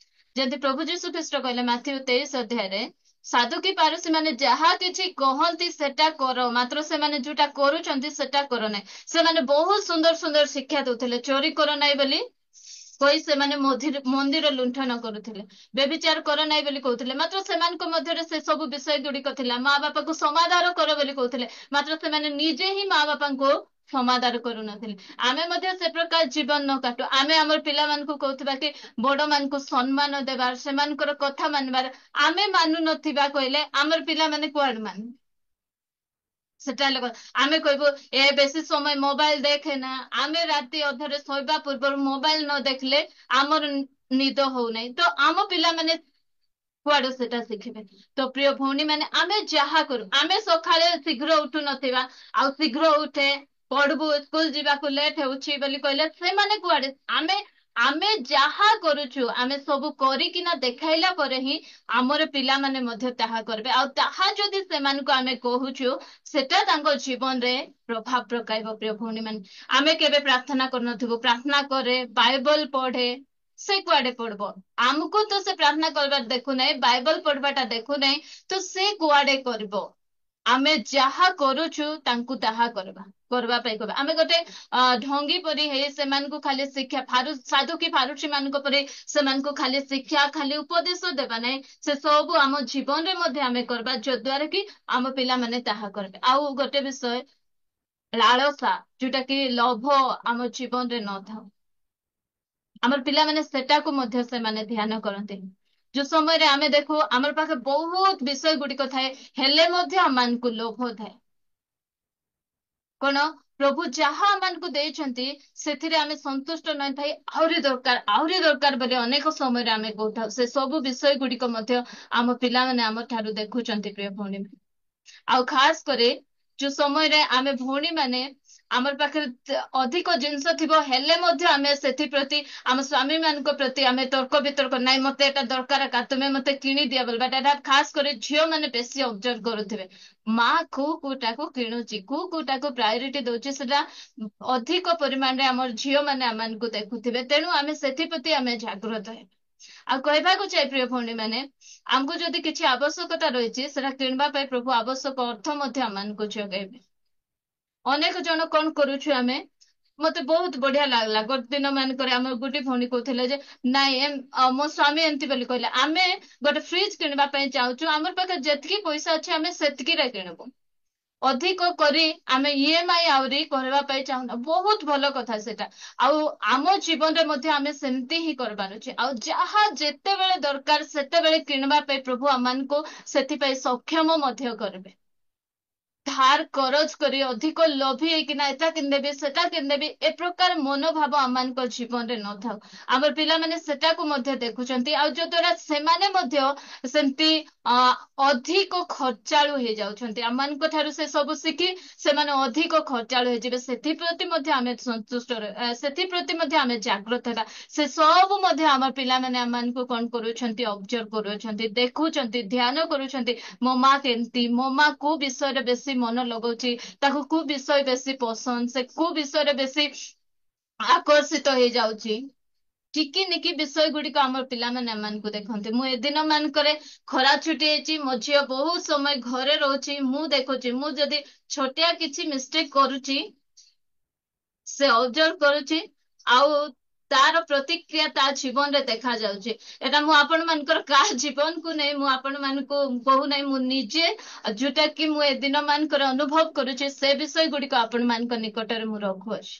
ଯେମିତି ପ୍ରଭୁ ଯୀଶୁ ଖ୍ରୀଷ୍ଟ କହିଲେ ମାଥିଉ 23 ଅଧ୍ୟାୟରେ, ସାଧୁକି ପାରୁସି ମାନେ ଯାହା କିଛି କହନ୍ତି ସେଟା କର, ମାତ୍ର ସେମାନେ ଯୋଉଟା କରୁଛନ୍ତି ସେଟା କର ନାହିଁ। ସେମାନେ ବହୁତ ସୁନ୍ଦର ସୁନ୍ଦର ଶିକ୍ଷା ଦଉଥିଲେ, ଚୋରି କର ନାହିଁ ବୋଲି କହି ସେମାନେ ମନ୍ଦିର ଲୁଣ୍ଠନ କରୁଥିଲେ, ବ୍ୟଭିଚାର କର ନାହିଁ ବୋଲି କହୁଥିଲେ, ମାତ୍ର ସେମାନଙ୍କ ମଧ୍ୟରେ ସେ ସବୁ ବିଷୟ ଗୁଡିକ ଥିଲା। ମା ବାପାକୁ ସମାଧାନ କର ବୋଲି କହୁଥିଲେ, ମାତ୍ର ସେମାନେ ନିଜେ ହିଁ ମା ବାପାଙ୍କୁ ସମାଧାନ କରୁନଥିଲେ। ଆମେ ମଧ୍ୟ ସେ ପ୍ରକାର ଜୀବନ ନ କାଟୁ। ଆମେ ଆମର ପିଲାମାନଙ୍କୁ କହୁଥିବା କି ବଡ ମାନଙ୍କୁ ସମ୍ମାନ ଦେବାର, ସେମାନଙ୍କର କଥା ମାନିବାର। ଆମେ ମାନୁ ନଥିବା କହିଲେ ଆମର ପିଲାମାନେ କୁଆଡୁ ମାନିବେ? ସେଟା ହେଲେ ଆମେ କହିବୁ ଏ ବେଶୀ ସମୟ ମୋବାଇଲ ଦେଖେ ନା, ଆମେ ରାତି ଅଧରେ ଶୋଇବା ପୂର୍ବରୁ ମୋବାଇଲ ନ ଦେଖିଲେ ଆମର ନିଦ ହଉନାହିଁ, ତ ଆମ ପିଲାମାନେ କୁଆଡୁ ସେଟା ଶିଖିବେ? ତ ପ୍ରିୟ ଭଉଣୀ ମାନେ ଆମେ ଯାହା କରୁ, ଆମେ ସକାଳେ ଶୀଘ୍ର ଉଠୁ ନଥିବା ଆଉ ଶୀଘ୍ର ଉଠେ ପଢବୁ, ସ୍କୁଲ ଯିବାକୁ ଲେଟ୍ ହେଉଛି ବୋଲି କହିଲେ ସେମାନେ କୁଆଡେ? ଆମେ ଆମେ ଯାହା କରୁଛୁ ଆମେ ସବୁ କରିକିନା ଦେଖାଇଲା ପରେ ହିଁ ଆମର ପିଲାମାନେ ମଧ୍ୟ ତାହା କରିବେ। ଆଉ ତାହା ଯଦି ସେମାନଙ୍କୁ ଆମେ କହୁଛୁ, ସେଟା ତାଙ୍କ ଜୀବନରେ ପ୍ରଭାବ ପକାଇବ। ପ୍ରିୟ ଭଉଣୀ ମାନେ ଆମେ କେବେ ପ୍ରାର୍ଥନା କରୁନଥିବୁ, ପ୍ରାର୍ଥନା କରେ, ବାଇବଲ ପଢେ, ସେ କୁଆଡେ ପଢବ? ଆମକୁ ତ ସେ ପ୍ରାର୍ଥନା କରିବାର ଦେଖୁନାହିଁ, ବାଇବଲ ପଢବାଟା ଦେଖୁନାହିଁ, ତ ସେ କୁଆଡେ କରିବ? ଆମେ ଯାହା କରୁଛୁ ତାଙ୍କୁ ତାହା କରିବା ପାଇଁ କହିବା। ଆମେ ଗୋଟେ ଢଙ୍ଗୀ ପରି ହେଇ ସେମାନଙ୍କୁ ଖାଲି ଶିକ୍ଷା, ସାଧୁ କି ଫାରୁଚି ମାନଙ୍କ ପରି ସେମାନଙ୍କୁ ଖାଲି ଶିକ୍ଷା, ଖାଲି ଉପଦେଶ ଦେବା ନାହିଁ, ସେ ସବୁ ଆମ ଜୀବନରେ ମଧ୍ୟ ଆମେ କରିବା, ଯଦ୍ୱାରା କି ଆମ ପିଲାମାନେ ତାହା କରିବେ। ଆଉ ଗୋଟେ ବିଷୟ, ଲାଳସା, ଯୋଉଟା କି ଲୋଭ ଆମ ଜୀବନରେ ନଥାଉ, ଆମର ପିଲାମାନେ ସେଟାକୁ ମଧ୍ୟ ସେମାନେ ଧ୍ୟାନ କରନ୍ତି। ଯୋଉ ସମୟରେ ଆମେ ଦେଖୁ ଆମର ପାଖେ ବହୁତ ବିଷୟ ଗୁଡିକ ଥାଏ, ହେଲେ ମଧ୍ୟ ଆମମାନଙ୍କୁ ଲୋଭ ଥାଏ। କଣ? ପ୍ରଭୁ ଯାହା ଆମମାନଙ୍କୁ ଦେଇଛନ୍ତି ସେଥିରେ ଆମେ ସନ୍ତୁଷ୍ଟ ନଥାଇ ଆହୁରି ଦରକାର ବୋଲି ଅନେକ ସମୟରେ ଆମେ କହୁଥାଉ। ସେ ସବୁ ବିଷୟ ଗୁଡିକ ମଧ୍ୟ ଆମ ପିଲାମାନେ ଆମ ଠାରୁ ଦେଖୁଛନ୍ତି ପ୍ରିୟ ଭଉଣୀ। ଆଉ ଖାସ କରି ଯୋଉ ସମୟରେ ଆମେ ଭଉଣୀ ମାନେ ଆମର ପାଖରେ ଅଧିକ ଜିନିଷ ଥିବ, ହେଲେ ମଧ୍ୟ ଆମେ ସେଥିପ୍ରତି ଆମ ସ୍ଵାମୀ ମାନଙ୍କ ପ୍ରତି ଆମେ ତର୍କ ବିତର୍କ, ନାଇଁ ମତେ ଏଟା ଦରକାର ଏକା, ତୁମେ ମତେ କିଣିଦିଅ ବୋଲବା, ଏଟା ଖାସ କରି ଝିଅ ମାନେ ବେଶୀ ଅବଜର୍ଭ କରୁଥିବେ। ମା କୋଉଟାକୁ କିଣୁଛି, କୋଉଟାକୁ ପ୍ରାୟୋରିଟି ଦଉଛି, ସେଟା ଅଧିକ ପରିମାଣରେ ଆମର ଝିଅ ମାନେ ଆମମାନଙ୍କୁ ଦେଖୁଥିବେ। ତେଣୁ ଆମେ ସେଥିପ୍ରତି ଆମେ ଜାଗ୍ରତ ହେବା। ଆଉ କହିବାକୁ ଚାହେଁ ପ୍ରିୟ ଭଉଣୀ ମାନେ, ଆମକୁ ଯଦି କିଛି ଆବଶ୍ୟକତା ରହିଛି ସେଟା କିଣିବା ପାଇଁ ପ୍ରଭୁ ଆବଶ୍ୟକ ଅର୍ଥ ମଧ୍ୟ ଆମମାନଙ୍କୁ ଯୋଗାଇବେ। ଅନେକ ଜଣ କଣ କରୁଛୁ ଆମେ, ମତେ ବହୁତ ବଢିଆ ଲାଗିଲା ଗୋଟେ ଦିନ ମାନଙ୍କରେ ଆମର ଗୋଟେ ଭଉଣୀ କହୁଥିଲେ ଯେ ନାଇଁ ମୋ ସ୍ଵାମୀ ଏମିତି ବୋଲି କହିଲେ, ଆମେ ଗୋଟେ ଫ୍ରିଜ କିଣିବା ପାଇଁ ଚାହୁଁଛୁ, ଆମର ପାଖରେ ଯେତିକି ପଇସା ଅଛି ଆମେ ସେତିକିରେ କିଣିବୁ, ଅଧିକ କରି ଆମେ ଇଏମଆଇ ଆହୁରି କରିବା ପାଇଁ ଚାହୁଁନା। ବହୁତ ଭଲ କଥା ସେଟା। ଆଉ ଆମ ଜୀବନରେ ମଧ୍ୟ ଆମେ ସେମିତି ହିଁ କରିବାର ଅଛି। ଆଉ ଯାହା ଯେତେବେଳେ ଦରକାର ସେତେବେଳେ କିଣିବା ପାଇଁ ପ୍ରଭୁ ଆମମାନଙ୍କୁ ସେଥିପାଇଁ ସକ୍ଷମ ମଧ୍ୟ କରିବେ। ଧାର କରଜ କରି ଅଧିକ ଲୋଭୀ ହେଇକିନା ଏଟା କିଣିଦେବି ସେଟା କିଣିଦେବି ଏ ପ୍ରକାର ମନୋଭାବ ଆମମାନଙ୍କ ଜୀବନରେ ନଥାଉ। ଆମର ପିଲାମାନେ ସେଟାକୁ ମଧ୍ୟ ଦେଖୁଛନ୍ତି ଆଉ ଯଦ୍ୱାରା ସେମାନେ ମଧ୍ୟ ସେମିତି ଅଧିକ ଖର୍ଚ୍ଚାଳୁ ହେଇଯାଉଛନ୍ତି। ଆମମାନଙ୍କ ଠାରୁ ସେ ସବୁ ଶିଖି ସେମାନେ ଅଧିକ ଖର୍ଚ୍ଚାଳୁ ହେଇଯିବେ। ସେଥିପ୍ରତି ମଧ୍ୟ ଆମେ ସନ୍ତୁଷ୍ଟ ସେଥିପ୍ରତି ମଧ୍ୟ ଆମେ ଜାଗ୍ରତ ହେବା। ସେ ସବୁ ମଧ୍ୟ ଆମ ପିଲାମାନେ ଆମମାନଙ୍କୁ କଣ କରୁଛନ୍ତି ଅବଜର୍ଭ କରୁଛନ୍ତି, ଦେଖୁଛନ୍ତି, ଧ୍ୟାନ କରୁଛନ୍ତି। ମୋ ମା କେମିତି, ମୋ ମା କୋଉ ବିଷୟରେ ବେଶୀ ମନ ଲଗାଉଛି, ତାକୁ କୋଉ ବିଷୟ ବେଶୀ ପସନ୍ଦ, ସେ କୋଉ ବିଷୟରେ ବେଶୀ ଆକର୍ଷିତ ହେଇଯାଉଛି। ଟିକି ନିକି ବିଷୟ ଗୁଡିକ ଆମର ପିଲାମାନେ ଏମାନଙ୍କୁ ଦେଖନ୍ତି। ମୁଁ ଏ ଦିନ ମାନଙ୍କରେ ଖରା ଛୁଟି ହେଇଛି, ମୋ ଝିଅ ବହୁତ ସମୟ ଘରେ ରହୁଛି, ମୁଁ ଦେଖୁଛି ମୁଁ ଯଦି ଛୋଟିଆ କିଛି ମିଷ୍ଟେକ କରୁଛି ସେ ଅବଜର୍ଭ କରୁଛି ଆଉ ତାର ପ୍ରତିକ୍ରିୟା ତା ଜୀବନରେ ଦେଖା ଯାଉଛି। ଏଟା ମୁଁ ଆପଣ ମାନଙ୍କର କାହା ଜୀବନକୁ ନେଇ ମୁଁ ଆପଣ ମାନଙ୍କୁ କହୁନାହିଁ, ମୁଁ ନିଜେ ଯୋଉଟା କି ମୁଁ ଏ ଦିନ ମାନଙ୍କରେ ଅନୁଭବ କରୁଛି ସେ ବିଷୟ ଗୁଡିକ ଆପଣ ମାନଙ୍କ ନିକଟରେ ମୁଁ ରଖୁଅଛି।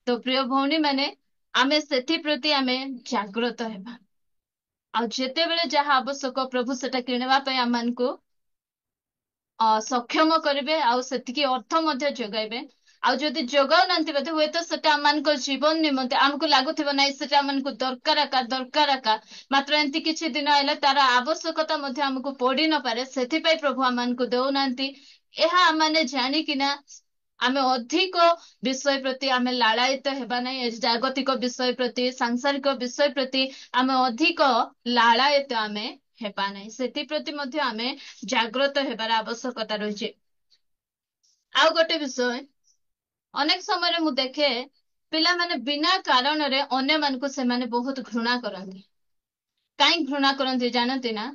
ତ ପ୍ରିୟ ଭଉଣୀ ମାନେ, ଆମେ ସେଥିପ୍ରତି ଆମେ ଜାଗ୍ରତ ହେବା ଆଉ ଯେତେବେଳେ ଯାହା ଆବଶ୍ୟକ ପ୍ରଭୁ ସେଟା କିଣିବା ପାଇଁ ଆମମାନଙ୍କୁ ସକ୍ଷମ କରିବେ ଆଉ ସେତିକି ଅର୍ଥ ମଧ୍ୟ ଯୋଗାଇବେ। ଆଉ ଯଦି ଯୋଗାଉନାହାନ୍ତି ବୋଧେ ହୁଏତ ସେଟା ଆମମାନଙ୍କ ଜୀବନ ନିମନ୍ତେ ଆମକୁ ଲାଗୁଥିବ ନାହିଁ ସେଟା ଆମକୁ ଦରକାର ମାତ୍ର ଏମିତି କିଛି ଦିନ ହେଲେ ତାର ଆବଶ୍ୟକତା ମଧ୍ୟ ଆମକୁ ପଡି ନପାରେ, ସେଥିପାଇଁ ପ୍ରଭୁ ଆମମାନଙ୍କୁ ଦଉନାହାନ୍ତି। ଏହା ଆମମାନେ ଜାଣିକିନା ଆମେ ଅଧିକ ବିଷୟ ପ୍ରତି ଆମେ ଲାଳାୟିତ ହେବା ନାହିଁ। ଏ ଜାଗତିକ ବିଷୟ ପ୍ରତି, ସାଂସାରିକ ବିଷୟ ପ୍ରତି ଆମେ ଅଧିକ ଲାଳାୟିତ ଆମେ ହେବା ନାହିଁ। ସେଥିପ୍ରତି ମଧ୍ୟ ଆମେ ଜାଗ୍ରତ ହେବାର ଆବଶ୍ୟକତା ରହିଛି। ଆଉ ଗୋଟେ ବିଷୟ, ଅନେକ ସମୟରେ ମୁଁ ଦେଖେ ପିଲାମାନେ ବିନା କାରଣରେ ଅନ୍ୟମାନଙ୍କୁ ସେମାନେ ବହୁତ ଘୃଣା କରନ୍ତି। କାହିଁ ଘୃଣା କରନ୍ତି ଜାଣନ୍ତି ନା?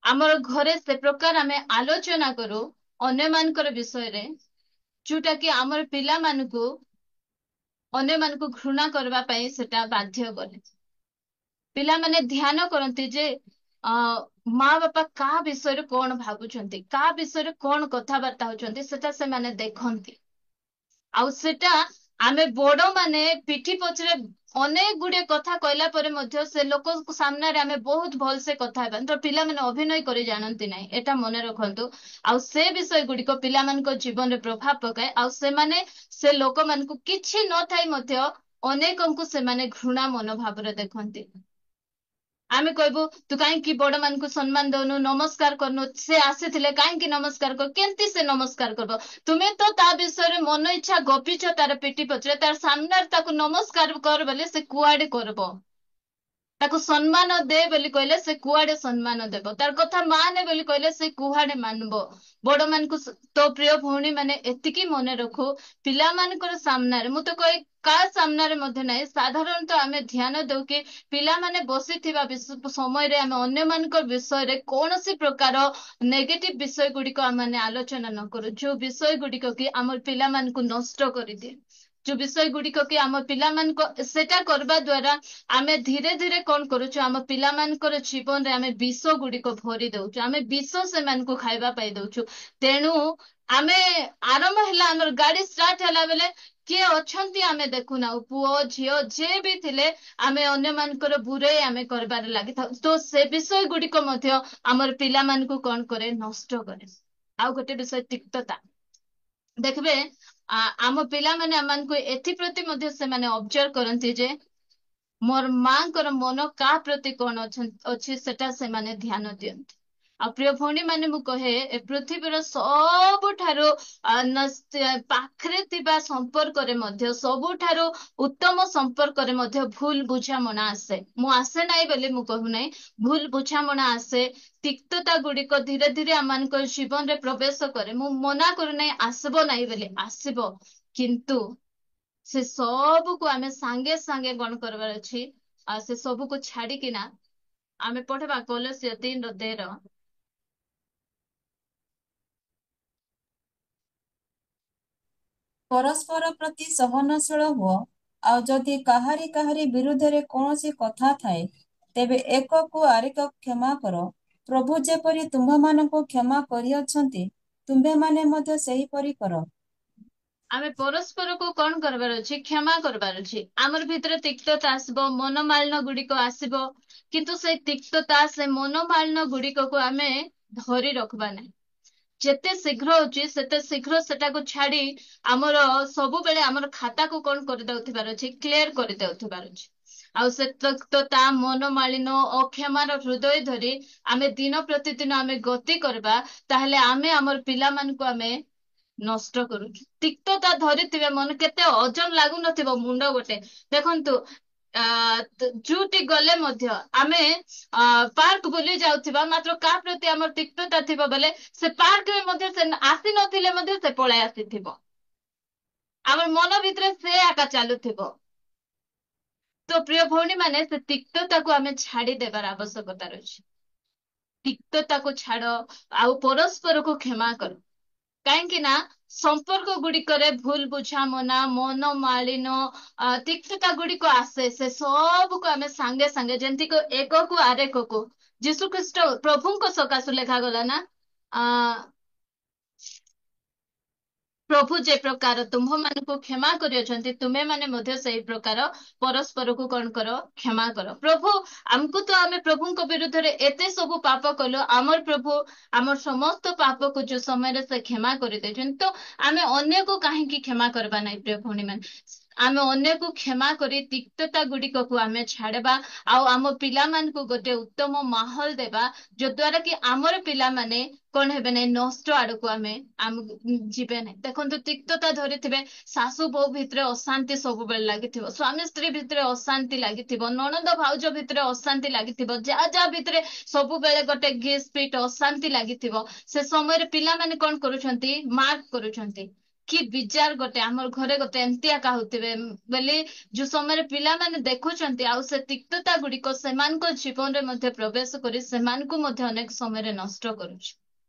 ଆମର ଘରେ ସେ ପ୍ରକାର ଆମେ ଆଲୋଚନା କରୁ ଅନ୍ୟମାନଙ୍କର ବିଷୟରେ, ଯୋଉଟା କି ଆମର ପିଲାମାନଙ୍କୁ ଅନ୍ୟମାନଙ୍କୁ ଘୃଣା କରିବା ପାଇଁ ସେଟା ବାଧ୍ୟ କରେ। ପିଲାମାନେ ଧ୍ୟାନ କରନ୍ତି ଯେ ମା ବାପା କାହା ବିଷୟରେ କଣ ଭାବୁଛନ୍ତି, କାହା ବିଷୟରେ କଣ କଥାବାର୍ତ୍ତା ହଉଛନ୍ତି, ସେଟା ସେମାନେ ଦେଖନ୍ତି। ଆଉ ସେଟା ଆମେ ବଡ ମାନେ ପିଠି ପଛରେ ଅନେକ ଗୁଡିଏ କଥା କହିଲା ପରେ ମଧ୍ୟ ସେ ଲୋକ ସାମ୍ନାରେ ଆମେ ବହୁତ ଭଲସେ କଥା ହେବା ତ ପିଲାମାନେ ଅଭିନୟ କରି ଜାଣନ୍ତି ନାହିଁ, ଏଟା ମନେ ରଖନ୍ତୁ। ଆଉ ସେ ବିଷୟ ଗୁଡିକ ପିଲାମାନଙ୍କ ଜୀବନରେ ପ୍ରଭାବ ପକାଏ ଆଉ ସେମାନେ ସେ ଲୋକମାନଙ୍କୁ କିଛି ନଥାଇ ମଧ୍ୟ ଅନେକଙ୍କୁ ସେମାନେ ଘୃଣା ମନୋଭାବରେ ଦେଖନ୍ତି। ଆମେ କହିବୁ ତୁ କାହିଁକି ବଡ ମାନଙ୍କୁ ସମ୍ମାନ ଦଉନୁ, ନମସ୍କାର କରୁନୁ, ସେ ଆସିଥିଲେ କାହିଁକି ନମସ୍କାର କର, କେମିତି ସେ ନମସ୍କାର କରିବ? ତୁମେ ତ ତା ବିଷୟରେ ମନ ଇଚ୍ଛା ଗପିଛ ତାର ପିଠି ପଛରେ, ତାର ସାମ୍ନାରେ ତାକୁ ନମସ୍କାର କର ବୋଲି ସେ କୁଆଡେ କରିବ? ତାକୁ ସମ୍ମାନ ଦେ ବୋଲି କହିଲେ ସେ କୁଆଡେ ସମ୍ମାନ ଦେବ? ତାର କଥା ମାନେ ବୋଲି କହିଲେ ସେ କୁଆଡେ ମାନବ? ବଡ ମାନଙ୍କୁ ତ ପ୍ରିୟ ଭଉଣୀ ମାନେ ଏତିକି ମନେ ରଖୁ, ପିଲାମାନଙ୍କର ସାମ୍ନାରେ, ମୁଁ ତ କହି କାହା ସାମ୍ନାରେ ମଧ୍ୟ ନାହିଁ, ସାଧାରଣତଃ ଆମେ ଧ୍ୟାନ ଦଉ କି ପିଲାମାନେ ବସିଥିବା ସମୟରେ ଆମେ ଅନ୍ୟମାନଙ୍କ ବିଷୟରେ କୌଣସି ପ୍ରକାର ନେଗେଟିଭ ବିଷୟ ଗୁଡିକ ଆମେ ଆଲୋଚନା ନ କରୁ, ଯୋଉ ବିଷୟ ଗୁଡିକ କି ଆମର ପିଲାମାନଙ୍କୁ ନଷ୍ଟ କରିଦିଏ, ଯୋଉ ବିଷୟ ଗୁଡିକ କି ଆମ ପିଲାମାନଙ୍କ ସେଟା କରିବା ଦ୍ଵାରା ଆମେ ଧୀରେ ଧୀରେ କଣ କରୁଛୁ, ଆମ ପିଲାମାନଙ୍କର ଜୀବନରେ ଆମେ ବିଷ ଗୁଡିକ ଭରି ଦଉଛୁ, ଆମେ ବିଷ ସେମାନଙ୍କୁ ଖାଇବା ପାଇଁ ଦଉଛୁ। ତେଣୁ ଆମେ ଆରମ୍ଭ ହେଲା ଆମର ଗାଡି ଷ୍ଟାର୍ଟ ହେଲା ବେଳେ କିଏ ଅଛନ୍ତି ଆମେ ଦେଖୁନାଉ, ପୁଅ ଝିଅ ଯିଏ ବି ଥିଲେ ଆମେ ଅନ୍ୟମାନଙ୍କର ବୁରାଇ ଆମେ କରିବାରେ ଲାଗିଥାଉ। ତ ସେ ବିଷୟ ଗୁଡିକ ମଧ୍ୟ ଆମର ପିଲାମାନଙ୍କୁ କଣ କରେ, ନଷ୍ଟ କରେ। ଆଉ ଗୋଟେ ବିଷୟ ତିକ୍ତତା, ଦେଖିବେ ଆମ ପିଲାମାନେ ଆମମାନଙ୍କୁ ଏଥିପ୍ରତି ମଧ୍ୟ ସେମାନେ ଅବଜର୍ଭ କରନ୍ତି ଯେ ମୋର ମାଙ୍କର ମନ କାହା ପ୍ରତି କଣ ଅଛି ସେଟା ସେମାନେ ଧ୍ୟାନ ଦିଅନ୍ତି। ଆଉ ପ୍ରିୟ ଭଉଣୀ ମାନେ, ମୁଁ କହେ ଏ ପୃଥିବୀର ସବୁଠାରୁ ପାଖରେ ଥିବା ସମ୍ପର୍କରେ ମଧ୍ୟ, ସବୁଠାରୁ ଉତ୍ତମ ସମ୍ପର୍କରେ ମଧ୍ୟ ଭୁଲ ବୁଝାମଣା ଆସେ। ମୁଁ ଆସେ ନାହିଁ ବୋଲି ମୁଁ କହୁନାହିଁ, ଭୁଲ ବୁଝାମଣା ଆସେ। ତିକ୍ତତା ଗୁଡିକ ଧୀରେ ଧୀରେ ଆମମାନଙ୍କ ଜୀବନରେ ପ୍ରବେଶ କରେ। ମୁଁ ମନା କରୁନାହିଁ ଆସିବ ନାହିଁ ବୋଲି, ଆସିବ, କିନ୍ତୁ ସେ ସବୁକୁ ଆମେ ସାଙ୍ଗେ ସାଙ୍ଗେ କଣ କରିବାର ଅଛି, ଆଉ ସେ ସବୁକୁ ଛାଡିକିନା ଆମେ ପଢିବା କଲୋସିୟ 3:13। ପରସ୍ପର ପ୍ରତି ସହନଶୀଳ ହୁଅ, ଆଉ ଯଦି କାହାରି କାହାରି ବିରୁଦ୍ଧରେ କୌଣସି କଥା ଥାଏ ତେବେ ଏକକୁ ଆରେକ କ୍ଷମା କର। ପ୍ରଭୁ ଯେପରି ତୁମ୍ଭମାନଙ୍କୁ କ୍ଷମା କରିଅଛନ୍ତି ତୁମ୍ଭେମାନେ ମଧ୍ୟ ସେହିପରି କର। ଆମେ ପରସ୍ପରକୁ କଣ କରିବାର ଅଛି, କ୍ଷମା କରିବାର ଅଛି। ଆମର ଭିତରେ ତିକ୍ତତା ଆସିବ, ମନୋମାଳିନ୍ୟ ଗୁଡିକ ଆସିବ, କିନ୍ତୁ ସେଇ ତିକ୍ତତା, ସେ ମନୋମାଳିନ୍ୟ ଗୁଡିକକୁ ଆମେ ଧରି ରଖିବା ନାହିଁ। ଯେତେ ଶୀଘ୍ର ହଉଛି ସେତେ ଶୀଘ୍ର ସେଟାକୁ ଛାଡି ଆମର ସବୁବେଳେ ଆମର ଖାତାକୁ କଣ କରିଦଉଥିବାର ଅଛି, କ୍ଲିୟର କରିଦଉଥିବାର ଅଛି। ଆଉ ସେ ତ ତା ମନମାଳିନ ଅକ୍ଷମାର ହୃଦୟ ଧରି ଆମେ ଦିନ ପ୍ରତିଦିନ ଆମେ ଗତି କରିବା, ତାହେଲେ ଆମେ ଆମର ପିଲାମାନଙ୍କୁ ଆମେ ନଷ୍ଟ କରୁଛୁ। ତିକ୍ତତା ଧରିଥିବେ, ମନ କେତେ ଓଜନ ଲାଗୁନଥିବ ମୁଣ୍ଡ ଗୋଟେ। ଦେଖନ୍ତୁ ଯୋଉଠି ଗଲେ ମଧ୍ୟ ଆମେ ପାର୍କ ବୁଲି ଯାଉଥିବା, ମାତ୍ର କାହା ପ୍ରତି ଆମର ତିକ୍ତତା ଥିବ ବୋଲେ ସେ ପାର୍କରେ ମଧ୍ୟ ସେ ଆସି ନଥିଲେ ମଧ୍ୟ ସେ ପଳେଇ ଆସିଥିବ। ଆମର ମନ ଭିତରେ ସେ ଆକା ଚାଲୁଥିବ। ତ ପ୍ରିୟ ଭଉଣୀ ମାନେ, ସେ ତିକ୍ତତାକୁ ଆମେ ଛାଡି ଦେବାର ଆବଶ୍ୟକତା ରହିଛି। ତିକ୍ତତାକୁ ଛାଡ, ଆଉ ପରସ୍ପରକୁ କ୍ଷମା କର। କାହିଁକି ନା ସମ୍ପର୍କ ଗୁଡିକରେ ଭୁଲ ବୁଝାମଣା, ମନମାଳିନ, ତିକ୍ତତା ଗୁଡିକ ଆସେ। ସେ ସବୁକୁ ଆମେ ସାଙ୍ଗେ ସାଙ୍ଗେ ଯେମିତି ଏକକୁ ଆରେକକୁ ଯୀଶୁ ଖ୍ରୀଷ୍ଟ ପ୍ରଭୁଙ୍କ ସକାଶୁ ଲେଖାଗଲା ନା, ଆ ପ୍ରଭୁ ଯେ ପ୍ରକାର ତୁମ୍ଭମାନଙ୍କୁ କ୍ଷମା କରିଅଛନ୍ତି, ତୁମେ ମାନେ ମଧ୍ୟ ସେଇ ପ୍ରକାର ପରସ୍ପରକୁ କଣ କର, କ୍ଷମା କର। ପ୍ରଭୁ ଆମକୁ ତ ଆମେ ପ୍ରଭୁଙ୍କ ବିରୁଦ୍ଧରେ ଏତେ ସବୁ ପାପ କଲୁ, ଆମର ପ୍ରଭୁ ଆମର ସମସ୍ତ ପାପକୁ ଯୋଉ ସମୟରେ ସେ କ୍ଷମା କରିଦେଇଛନ୍ତି, ତ ଆମେ ଅନ୍ୟକୁ କାହିଁକି କ୍ଷମା କରିବା ନାହିଁ ପ୍ରିୟ ଭଉଣୀ ମାନେ? ଆମେ ଅନ୍ୟକୁ କ୍ଷମା କରି ତିକ୍ତତା ଗୁଡିକକୁ ଆମେ ଛାଡବା, ଆଉ ଆମ ପିଲାମାନଙ୍କୁ ଗୋଟେ ଉତ୍ତମ ମାହୋଲ ଦେବା, ଯଦ୍ୱାରା କି ଆମର ପିଲାମାନେ କଣ ହେବେ ନାହିଁ, ନଷ୍ଟ ଆଡକୁ ଆମକୁ ଯିବେ ନାହିଁ। ଦେଖନ୍ତୁ, ତିକ୍ତତା ଧରିଥିବେ, ଶାଶୁ ବୋହୂ ଭିତରେ ଅଶାନ୍ତି ସବୁବେଳେ ଲାଗିଥିବ, ସ୍ୱାମୀ ସ୍ତ୍ରୀ ଭିତରେ ଅଶାନ୍ତି ଲାଗିଥିବ, ନଣନ୍ଦ ଭାଉଜ ଭିତରେ ଅଶାନ୍ତି ଲାଗିଥିବ, ଯାହା ଯାହା ଭିତରେ ସବୁବେଳେ ଗୋଟେ ଘିସ୍ ପିଟ୍ ଅଶାନ୍ତି ଲାଗିଥିବ। ସେ ସମୟରେ ପିଲାମାନେ କଣ କରୁଛନ୍ତି, ମାର୍କ କରୁଛନ୍ତି କି ବିଜାର ଗୋଟେ ଆମର ଘରେ ଗୋଟେ ଏମିତିଆ କାହୁଥିବେ ବୋଲି। ଯୋଉ ସମୟରେ ପିଲାମାନେ ଦେଖୁଛନ୍ତି, ଆଉ ସେ ତିକ୍ତତା ଗୁଡିକ ସେମାନଙ୍କ ଜୀବନରେ ମଧ୍ୟ ପ୍ରବେଶ କରି ସେମାନଙ୍କୁ ମଧ୍ୟ ଅନେକ ସମୟରେ ନଷ୍ଟ କରୁଛି।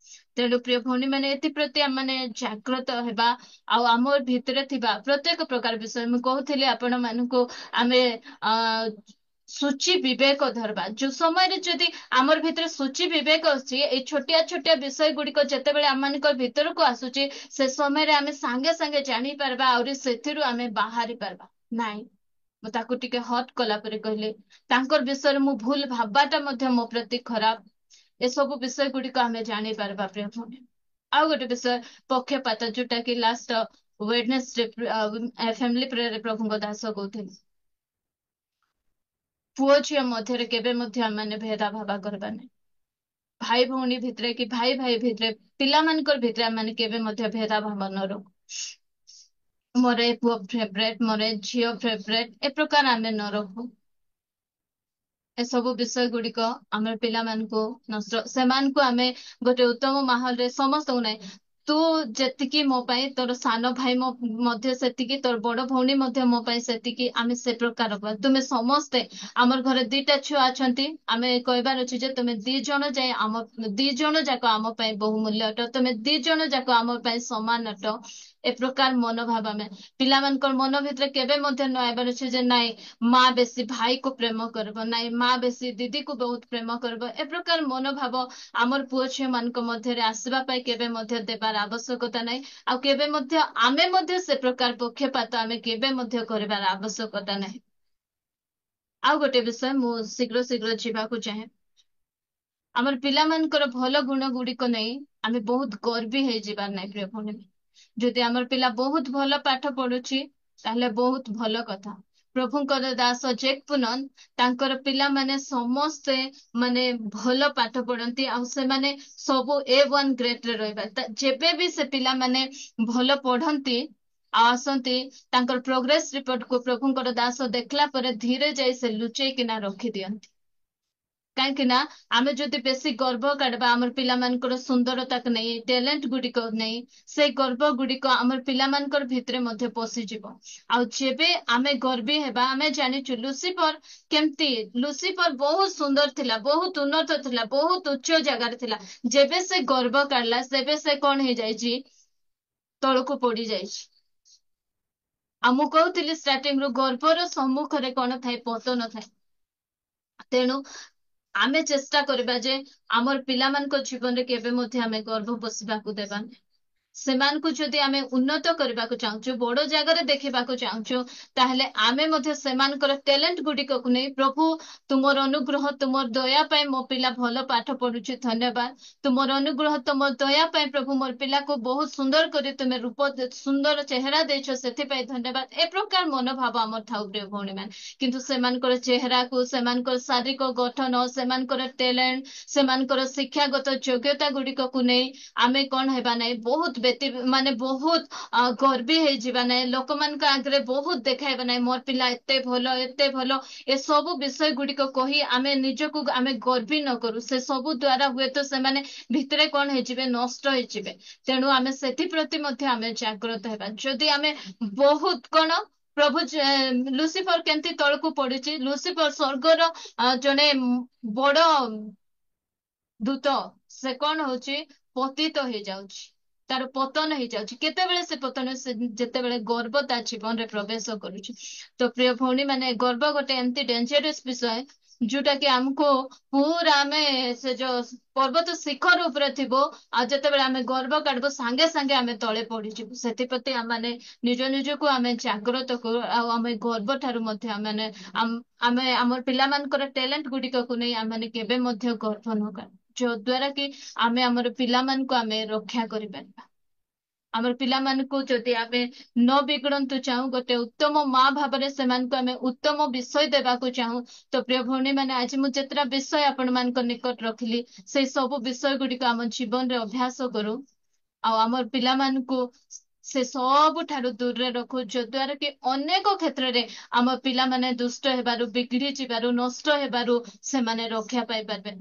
ତେଣୁ ପ୍ରିୟ ଭଉଣୀ ମାନେ, ଏଥିପ୍ରତି ଆମେ ଜାଗ୍ରତ ହେବା, ଆଉ ଆମ ଭିତରେ ଥିବା ପ୍ରତ୍ୟେକ ପ୍ରକାର ବିଷୟ ମୁଁ କହୁଥିଲି ଆପଣ ମାନଙ୍କୁ, ଆମେ ସୂଚି ବିବେକ ଧରବା। ଯୋଉ ସମୟରେ ଯଦି ଆମର ଭିତରେ ସୂଚି ବିବେକ ଅଛି, ଏଇ ଛୋଟିଆ ଛୋଟିଆ ବିଷୟ ଗୁଡିକ ଯେତେବେଳେ ଆମମାନଙ୍କ ଭିତରକୁ ଆସୁଛି, ସେ ସମୟରେ ଆମେ ସାଙ୍ଗେ ସାଙ୍ଗେ ଜାଣିପାରିବା, ଆହୁରି ସେଥିରୁ ଆମେ ବାହାରି ପାରିବା। ନାଇଁ, ମୁଁ ତାକୁ ଟିକେ ହଟ୍ କଲା ପରେ କହିଲି, ତାଙ୍କର ବିଷୟରେ ମୁଁ ଭୁଲ ଭାବବାଟା ମଧ୍ୟ ମୋ ପ୍ରତି ଖରାପ। ଏସବୁ ବିଷୟ ଗୁଡିକ ଆମେ ଜାଣିପାରିବା ପ୍ରିୟ ଭଉଣୀ। ଆଉ ଗୋଟେ ବିଷୟ, ପକ୍ଷପାତ, ଯୋଉଟା କି ଲାଷ୍ଟ ୱେଡନେସଡେ ଫ୍ୟାମିଲି ପ୍ରେୟରରେ ପ୍ରଭୁଙ୍କ ଦାସ କହୁଥିଲେ। ପୁଅ ଝିଅ ମଧ୍ୟରେ କେବେ ମଧ୍ୟ ଆମେ ଭେଦାଭାବ କରିବା ନାହିଁ। ଭାଇ ଭଉଣୀ ଭିତରେ କି ଭାଇ ଭାଇ ଭିତରେ, ପିଲାମାନଙ୍କର ଭିତରେ ଆମେ କେବେ ମଧ୍ୟ ଭେଦାଭାବ ନ ରଖୁ। ମୋର ଏ ପୁଅ ଫେଭରେଟ, ମୋର ଏ ଝିଅ ଫେଭରେଟ, ଏ ପ୍ରକାର ଆମେ ନ ରଖୁ। ଏସବୁ ବିଷୟ ଗୁଡିକ ଆମର ପିଲାମାନଙ୍କୁ ନଷ୍ଟ, ସେମାନଙ୍କୁ ଆମେ ଗୋଟେ ଉତ୍ତମ ମାହୋଲରେ, ସମସ୍ତଙ୍କୁ ନାହିଁ, ତୁ ଯେତିକି ମୋ ପାଇଁ, ତୋର ସାନ ଭାଇ ମଧ୍ୟ ସେତିକି, ତୋର ବଡ ଭଉଣୀ ମଧ୍ୟ ମୋ ପାଇଁ ସେତିକି, ଆମେ ସେ ପ୍ରକାର। ତୁମେ ସମସ୍ତେ, ଆମର ଘରେ ଦିଟା ଛୁଆ ଅଛନ୍ତି, ଆମେ କହିବାର ଅଛି ଯେ ତୁମେ ଦି ଜଣ ଯାକ ଆମ ପାଇଁ ବହୁମୂଲ୍ୟ ଅଟ, ତୁମେ ଦି ଜଣ ଯାକ ଆମ ପାଇଁ ସମାନ ଅଟ। ଏ ପ୍ରକାର ମନୋଭାବ ଆମେ ପିଲାମାନଙ୍କର ମନ ଭିତରେ କେବେ ମଧ୍ୟ ନ ଆଇବାର ଅଛି ଯେ ନାଇଁ, ମା ବେଶୀ ଭାଇକୁ ପ୍ରେମ କରିବ, ନାଇଁ ମା ବେଶୀ ଦିଦିକୁ ବହୁତ ପ୍ରେମ କରିବ। ଏ ପ୍ରକାର ମନୋଭାବ ଆମର ପୁଅ ଝିଅ ମାନଙ୍କ ମଧ୍ୟରେ ଆସିବା ପାଇଁ କେବେ ମଧ୍ୟ ଦେବାର ଆବଶ୍ୟକତା ନାହିଁ। ଆଉ କେବେ ମଧ୍ୟ ଆମେ ମଧ୍ୟ ସେ ପ୍ରକାର ପକ୍ଷପାତ ଆମେ କେବେ ମଧ୍ୟ କରିବାର ଆବଶ୍ୟକତା ନାହିଁ। ଆଉ ଗୋଟେ ବିଷୟ ମୁଁ ଶୀଘ୍ର ଶୀଘ୍ର ଯିବାକୁ ଚାହେଁ, ଆମର ପିଲାମାନଙ୍କର ଭଲ ଗୁଣ ଗୁଡିକ ନେଇ ଆମେ ବହୁତ ଗର୍ବୀ ହେଇଯିବାର ନାହିଁ ପ୍ରିୟ ଭଉଣୀ। ଯଦି ଆମର ପିଲା ବହୁତ ଭଲ ପାଠ ପଢୁଛି, ତାହେଲେ ବହୁତ ଭଲ କଥା। ପ୍ରଭୁଙ୍କର ଦାସ ଜେକ୍ ପୁନନ୍, ତାଙ୍କର ପିଲାମାନେ ସମସ୍ତେ ମାନେ ଭଲ ପାଠ ପଢନ୍ତି, ଆଉ ସେମାନେ ସବୁ A1 ଗ୍ରେଡରେ ରହିବା। ଯେବେ ବି ସେ ପିଲାମାନେ ଭଲ ପଢନ୍ତି ଆଉ ଆସନ୍ତି, ତାଙ୍କର ପ୍ରୋଗ୍ରେସ ରିପୋର୍ଟକୁ ପ୍ରଭୁଙ୍କର ଦାସ ଦେଖିଲା ପରେ ଧୀରେ ଯାଇ ସେ ଲୁଚେଇକିନା ରଖିଦିଅନ୍ତି। କାହିଁକି ନା ଆମେ ଯଦି ବେଶୀ ଗର୍ବ କାଢବା ଆମର ପିଲାମାନଙ୍କର ସୁନ୍ଦରତାକୁ ନେଇ, ଟ୍ୟାଲେଣ୍ଟ ଗୁଡିକ ନେଇ, ସେଇ ଗର୍ବ ଗୁଡିକ ଆମର ପିଲାମାନଙ୍କର ଭିତରେ ମଧ୍ୟ ପଶିଯିବ। ଆଉ ଯେବେ ଆମେ ଗର୍ବୀ ହେବା, ଆମେ ଜାଣିଛୁ ଲୁସିଫର କେମିତି, ଲୁସିଫର ବହୁତ ସୁନ୍ଦର ଥିଲା, ବହୁତ ଉନ୍ନତ ଥିଲା, ବହୁତ ଉଚ୍ଚ ଜାଗାରେ ଥିଲା। ଯେବେ ସେ ଗର୍ବ କାଢିଲା, ସେବେ ସେ କଣ ହେଇଯାଇଛି, ତଳକୁ ପଡି ଯାଇଛି। ଆଉ ମୁଁ କହୁଥିଲି ଷ୍ଟାର୍ଟିଂରୁ, ଗର୍ଭର ସମ୍ମୁଖରେ କଣ ଥାଏ, ପତନ ଥାଏ। ତେଣୁ ଆମେ ଚେଷ୍ଟା କରିବା ଯେ ଆମର ପିଲାମାନଙ୍କ ଜୀବନରେ କେବେ ମଧ୍ୟ ଆମେ ଗର୍ଭ ପଶିବାକୁ ଦେବାନି। ସେମାନଙ୍କୁ ଯଦି ଆମେ ଉନ୍ନତ କରିବାକୁ ଚାହୁଁଛୁ, ବଡ ଜାଗାରେ ଦେଖିବାକୁ ଚାହୁଁଛୁ, ତାହେଲେ ଆମେ ମଧ୍ୟ ସେମାନଙ୍କର ଟ୍ୟାଲେଣ୍ଟ ଗୁଡିକକୁ ନେଇ ପ୍ରଭୁ ତୁମର ଅନୁଗ୍ରହ, ତୁମର ଦୟା ପାଇଁ ମୋ ପିଲା ଭଲ ପାଠ ପଢୁଛି, ଧନ୍ୟବାଦ। ତୁମର ଅନୁଗ୍ରହ, ତୁମର ଦୟା ପାଇଁ ପ୍ରଭୁ ମୋର ପିଲାକୁ ବହୁତ ସୁନ୍ଦର କରି ତୁମେ ସୁନ୍ଦର ଚେହେରା ଦେଇଛ, ସେଥିପାଇଁ ଧନ୍ୟବାଦ। ଏ ପ୍ରକାର ମନୋଭାବ ଆମର ଥାଉ ପ୍ରିୟ ଭଉଣୀ ମାନେ। କିନ୍ତୁ ସେମାନଙ୍କର ଚେହେରାକୁ, ସେମାନଙ୍କର ଶାରୀରିକ ଗଠନ, ସେମାନଙ୍କର ଟ୍ୟାଲେଣ୍ଟ, ସେମାନଙ୍କର ଶିକ୍ଷାଗତ ଯୋଗ୍ୟତା ଗୁଡିକକୁ ନେଇ ଆମେ କଣ ହେବା ନାହିଁ, ବହୁତ ମାନେ ବହୁତ ଗର୍ବୀ ହେଇଯିବା ନାହିଁ, ଲୋକମାନଙ୍କ ଆଗରେ ବହୁତ ଦେଖାଇବା ନାହିଁ ମୋର ପିଲା ଏତେ ଭଲ, ଏତେ ଭଲ। ଏସବୁ ବିଷୟ ଗୁଡିକ କହି ଆମେ ନିଜକୁ ଆମେ ଗର୍ବୀ ନ କରୁ। ସେ ସବୁ ଦ୍ଵାରା ହୁଏତ ସେମାନେ ଭିତରେ କଣ ହେଇଯିବେ, ନଷ୍ଟ ହେଇଯିବେ। ତେଣୁ ଆମେ ସେଥିପ୍ରତି ମଧ୍ୟ ଆମେ ଜାଗ୍ରତ ହେବା। ଯଦି ଆମେ ବହୁତ କଣ ପ୍ରଭୁ ଲୁସିଫର କେମିତି ତଳକୁ ପଡିଛି, ଲୁସିଫର ସ୍ୱର୍ଗର ଜଣେ ବଡ ଦୂତ, ସେ କଣ ହଉଛି, ପତିତ ହେଇଯାଉଛି, ତାର ପତନ ହେଇଯାଉଛି। କେତେବେଳେ ସେ ପତନ, ସେ ଯେତେବେଳେ ଗର୍ବ ତା ଜୀବନରେ ପ୍ରବେଶ କରୁଛି। ତ ପ୍ରିୟ ଭଉଣୀ ମାନେ, ଗର୍ବ ଗୋଟେ ଏମିତି ଡେଞ୍ଜରିୟସ ବିଷୟ ଯୋଉଟା କି ଆମକୁ ପୁରା ଆମେ ସେ ଯୋଉ ପର୍ବତ ଶିଖର ଉପରେ ଥିବ, ଆଉ ଯେତେବେଳେ ଆମେ ଗର୍ବ କାଢିବୁ ସାଙ୍ଗେ ସାଙ୍ଗେ ଆମେ ତଳେ ପଡିଯିବୁ। ସେଥିପ୍ରତି ଆମେ ନିଜ ନିଜକୁ ଆମେ ଜାଗ୍ରତ କରୁ, ଆଉ ଆମେ ଗର୍ବ ଠାରୁ ମଧ୍ୟ ଆମେ ଆମର ପିଲାମାନଙ୍କର ଟ୍ୟାଲେଣ୍ଟ ଗୁଡିକକୁ ନେଇ ଆମେ କେବେ ମଧ୍ୟ ଗର୍ବ ନ କରୁ, ଯଦ୍ୱାରା କି ଆମେ ଆମର ପିଲାମାନଙ୍କୁ ଆମେ ରକ୍ଷା କରିପାରିବା। ଆମର ପିଲାମାନଙ୍କୁ ଯଦି ଆମେ ନ ବିଗଡନ୍ତୁ ଚାହୁଁ, ଗୋଟେ ଉତ୍ତମ ମା ଭାବରେ ସେମାନଙ୍କୁ ଆମେ ଉତ୍ତମ ବିଷୟ ଦେବାକୁ ଚାହୁଁ, ତ ପ୍ରିୟ ଭଉଣୀ ମାନେ, ଆଜି ମୁଁ ଯେତେଟା ବିଷୟ ଆପଣ ମାନଙ୍କ ନିକଟ ରଖିଲି, ସେଇ ସବୁ ବିଷୟ ଗୁଡିକ ଆମ ଜୀବନରେ ଅଭ୍ୟାସ କରୁ, ଆଉ ଆମର ପିଲାମାନଙ୍କୁ ସେ ସବୁ ଠାରୁ ଦୂରରେ ରଖୁ, ଯଦ୍ୱାରା କି ଅନେକ କ୍ଷେତ୍ରରେ ଆମ ପିଲାମାନେ ଦୁଷ୍ଟ ହେବାରୁ, ବିଗିଡି ଯିବାରୁ, ନଷ୍ଟ ହେବାରୁ ସେମାନେ ରକ୍ଷା ପାଇପାରିବେ।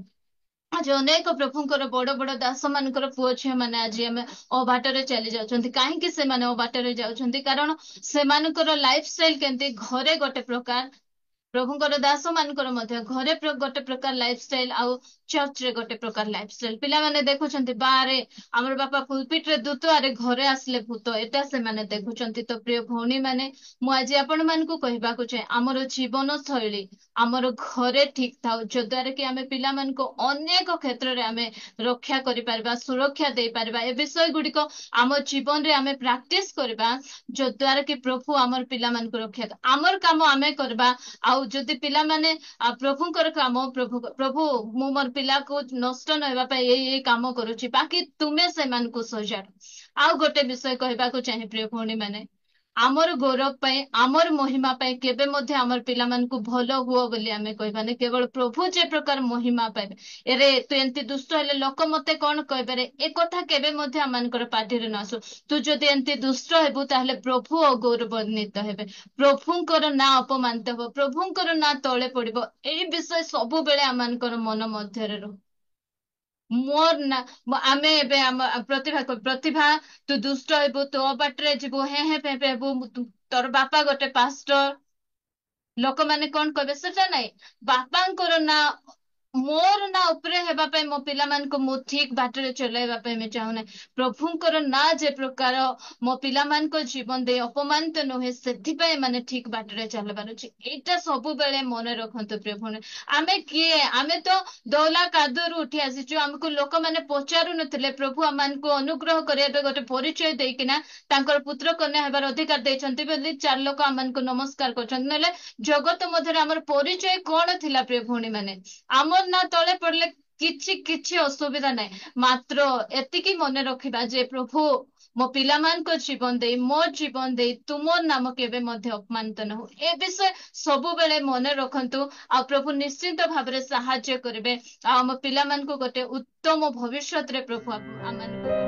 ଆଜି ଅନେକ ପ୍ରଭୁଙ୍କର ବଡ ବଡ ଦାସ ମାନଙ୍କର ପୁଅ ଝିଅ ମାନେ ଆଜି ଆମେ ଅବାଟରେ ଚାଲି ଯାଉଛନ୍ତି। କାହିଁକି ସେମାନେ ଅବାଟରେ ଯାଉଛନ୍ତି? କାରଣ ସେମାନଙ୍କର ଲାଇଫ ଷ୍ଟାଇଲ କେମିତି, ଘରେ ଗୋଟେ ପ୍ରକାର, ପ୍ରଭୁଙ୍କର ଦାସ ମାନଙ୍କର ମଧ୍ୟ ଘରେ ଗୋଟେ ପ୍ରକାର ଲାଇଫଷ୍ଟାଇଲ, ଆଉ ଚର୍ଚ୍ଚରେ ଗୋଟେ ପ୍ରକାର ଲାଇଫଷ୍ଟାଇଲ। ପିଲାମାନେ ଦେଖୁଛନ୍ତି ବାହାରେ ଆମର ବାପା ପୁଲପିଟରେ ଦୂତ, ଆରେ ଘରେ ଆସିଲେ ଭୂତ, ଏଟା ସେମାନେ ଦେଖୁଛନ୍ତି। ତ ପ୍ରିୟ ଭଉଣୀ ମାନେ, ମୁଁ ଆଜି ଆପଣ ମାନଙ୍କୁ କହିବାକୁ ଚାହେଁ, ଆମର ଜୀବନ ଶୈଳୀ ଆମର ଘରେ ଠିକ ଥାଉ, ଯଦ୍ୱାରା କି ଆମେ ପିଲାମାନଙ୍କୁ ଅନେକ କ୍ଷେତ୍ରରେ ଆମେ ରକ୍ଷା କରିପାରିବା, ସୁରକ୍ଷା ଦେଇପାରିବା। ଏ ବିଷୟ ଗୁଡିକ ଆମ ଜୀବନରେ ଆମେ ପ୍ରାକ୍ଟିସ କରିବା, ଯଦ୍ୱାରା କି ପ୍ରଭୁ ଆମର ପିଲାମାନଙ୍କୁ ରକ୍ଷା, ଆମର କାମ ଆମେ କରିବା। ଆଉ ଯଦି ପିଲାମାନେ ପ୍ରଭୁଙ୍କର କାମ, ପ୍ରଭୁ ମୁଁ ମୋର ପିଲାକୁ ନଷ୍ଟ ନ ହେବା ପାଇଁ ଏଇ କାମ କରୁଛି, ବାକି ତୁମେ ସେମାନଙ୍କୁ ସଜାଡ। ଆଉ ଗୋଟେ ବିଷୟ କହିବାକୁ ଚାହେଁ ପ୍ରିୟ ଭଉଣୀ ମାନେ, ଆମର ଗୌରବ ପାଇଁ, ଆମର ମହିମା ପାଇଁ କେବେ ମଧ୍ୟ ଆମର ପିଲାମାନଙ୍କୁ ଭଲ ହୁଅ ବୋଲି ଆମେ କହିବାନି। କେବଳ ପ୍ରଭୁ ଯେ ପ୍ରକାର ମହିମା ପାଇବେ, ଏରେ ତୁ ଏମିତି ଦୁଷ୍ଟ ହେଲେ ଲୋକ ମତେ କଣ କହିପାରେ, ଏ କଥା କେବେ ମଧ୍ୟ ଆମମାନଙ୍କର ପାଟିରେ ନ ଆସୁ। ତୁ ଯଦି ଏମିତି ଦୁଷ୍ଟ ହେବୁ, ତାହେଲେ ପ୍ରଭୁ ଅଗୌରବାନ୍ୱିତ ହେବେ, ପ୍ରଭୁଙ୍କର ନାଁ ଅପମାନିତ ହବ, ପ୍ରଭୁଙ୍କର ନାଁ ତଳେ ପଡିବ। ଏଇ ବିଷୟ ସବୁବେଳେ ଆମମାନଙ୍କର ମନ ମଧ୍ୟରେ ରହୁ। ମୋର ନା, ଆମେ ଏବେ ଆମ ପ୍ରତିଭା ତୁ ଦୁଷ୍ଟ ହେବୁ, ତୁ ଅବାଟରେ ଯିବୁ, ହେଁ ହେଁ ଫେଁ ଫେଁ ହେବୁ, ତୋର ବାପା ଗୋଟେ ପାଷ୍ଟର, ଲୋକମାନେ କଣ କହିବେ ସେଟା ନାଇଁ। ବାପାଙ୍କର ନାଁ, ମୋର ନାଁ ଉପରେ ହେବା ପାଇଁ ମୋ ପିଲାମାନଙ୍କୁ ମୁଁ ଠିକ ବାଟରେ ଚଲେଇବା ପାଇଁ ମୁଁ ଚାହୁଁନାହିଁ। ପ୍ରଭୁଙ୍କର ନାଁ ଯେ ପ୍ରକାର ମୋ ପିଲାମାନଙ୍କ ଜୀବନ ଦେଇ ଅପମାନିତ ନୁହେଁ, ସେଥିପାଇଁ ମାନେ ଠିକ ବାଟରେ ଚାଲିବାର ଅଛି। ଏଇଟା ସବୁବେଳେ ମନେ ରଖନ୍ତୁ ପ୍ରିୟ ଭଉଣୀ। ଆମେ କିଏ? ଆମେ ତ ଦୌଲା କାଦୁଅରୁ ଉଠି ଆସିଛୁ। ଆମକୁ ଲୋକମାନେ ପଚାରୁ ନଥିଲେ, ପ୍ରଭୁ ଆମମାନଙ୍କୁ ଅନୁଗ୍ରହ କରିବା ପାଇଁ ଗୋଟେ ପରିଚୟ ଦେଇକିନା ତାଙ୍କର ପୁତ୍ର କନ୍ୟା ହେବାର ଅଧିକାର ଦେଇଛନ୍ତି ବୋଲି ଚାରି ଲୋକ ଆମମାନଙ୍କୁ ନମସ୍କାର କରୁଛନ୍ତି। ନହେଲେ ଜଗତ ମଧ୍ୟରେ ଆମର ପରିଚୟ କଣ ଥିଲା ପ୍ରିୟ ଭଉଣୀ ମାନେ? ଆମର ନା ତଳେ ପଡିଲେ କିଛି ଅସୁବିଧା ନାହିଁ, ମାତ୍ର ଏତିକି ମନେ ରଖିବା ଯେ ପ୍ରଭୁ ମୋ ପିଲାମାନଙ୍କ ଜୀବନ ଦେଇ, ମୋ ଜୀବନ ଦେଇ ତୁମର ନାମ କେବେ ମଧ୍ୟ ଅପମାନିତ ନ ହଉ, ଏ ବିଷୟ ସବୁବେଳେ ମନେ ରଖନ୍ତୁ। ଆଉ ପ୍ରଭୁ ନିଶ୍ଚିନ୍ତ ଭାବରେ ସାହାଯ୍ୟ କରିବେ, ଆଉ ଆମ ପିଲାମାନଙ୍କୁ ଗୋଟେ ଉତ୍ତମ ଭବିଷ୍ୟତରେ ପ୍ରଭୁ ଆମମାନଙ୍କୁ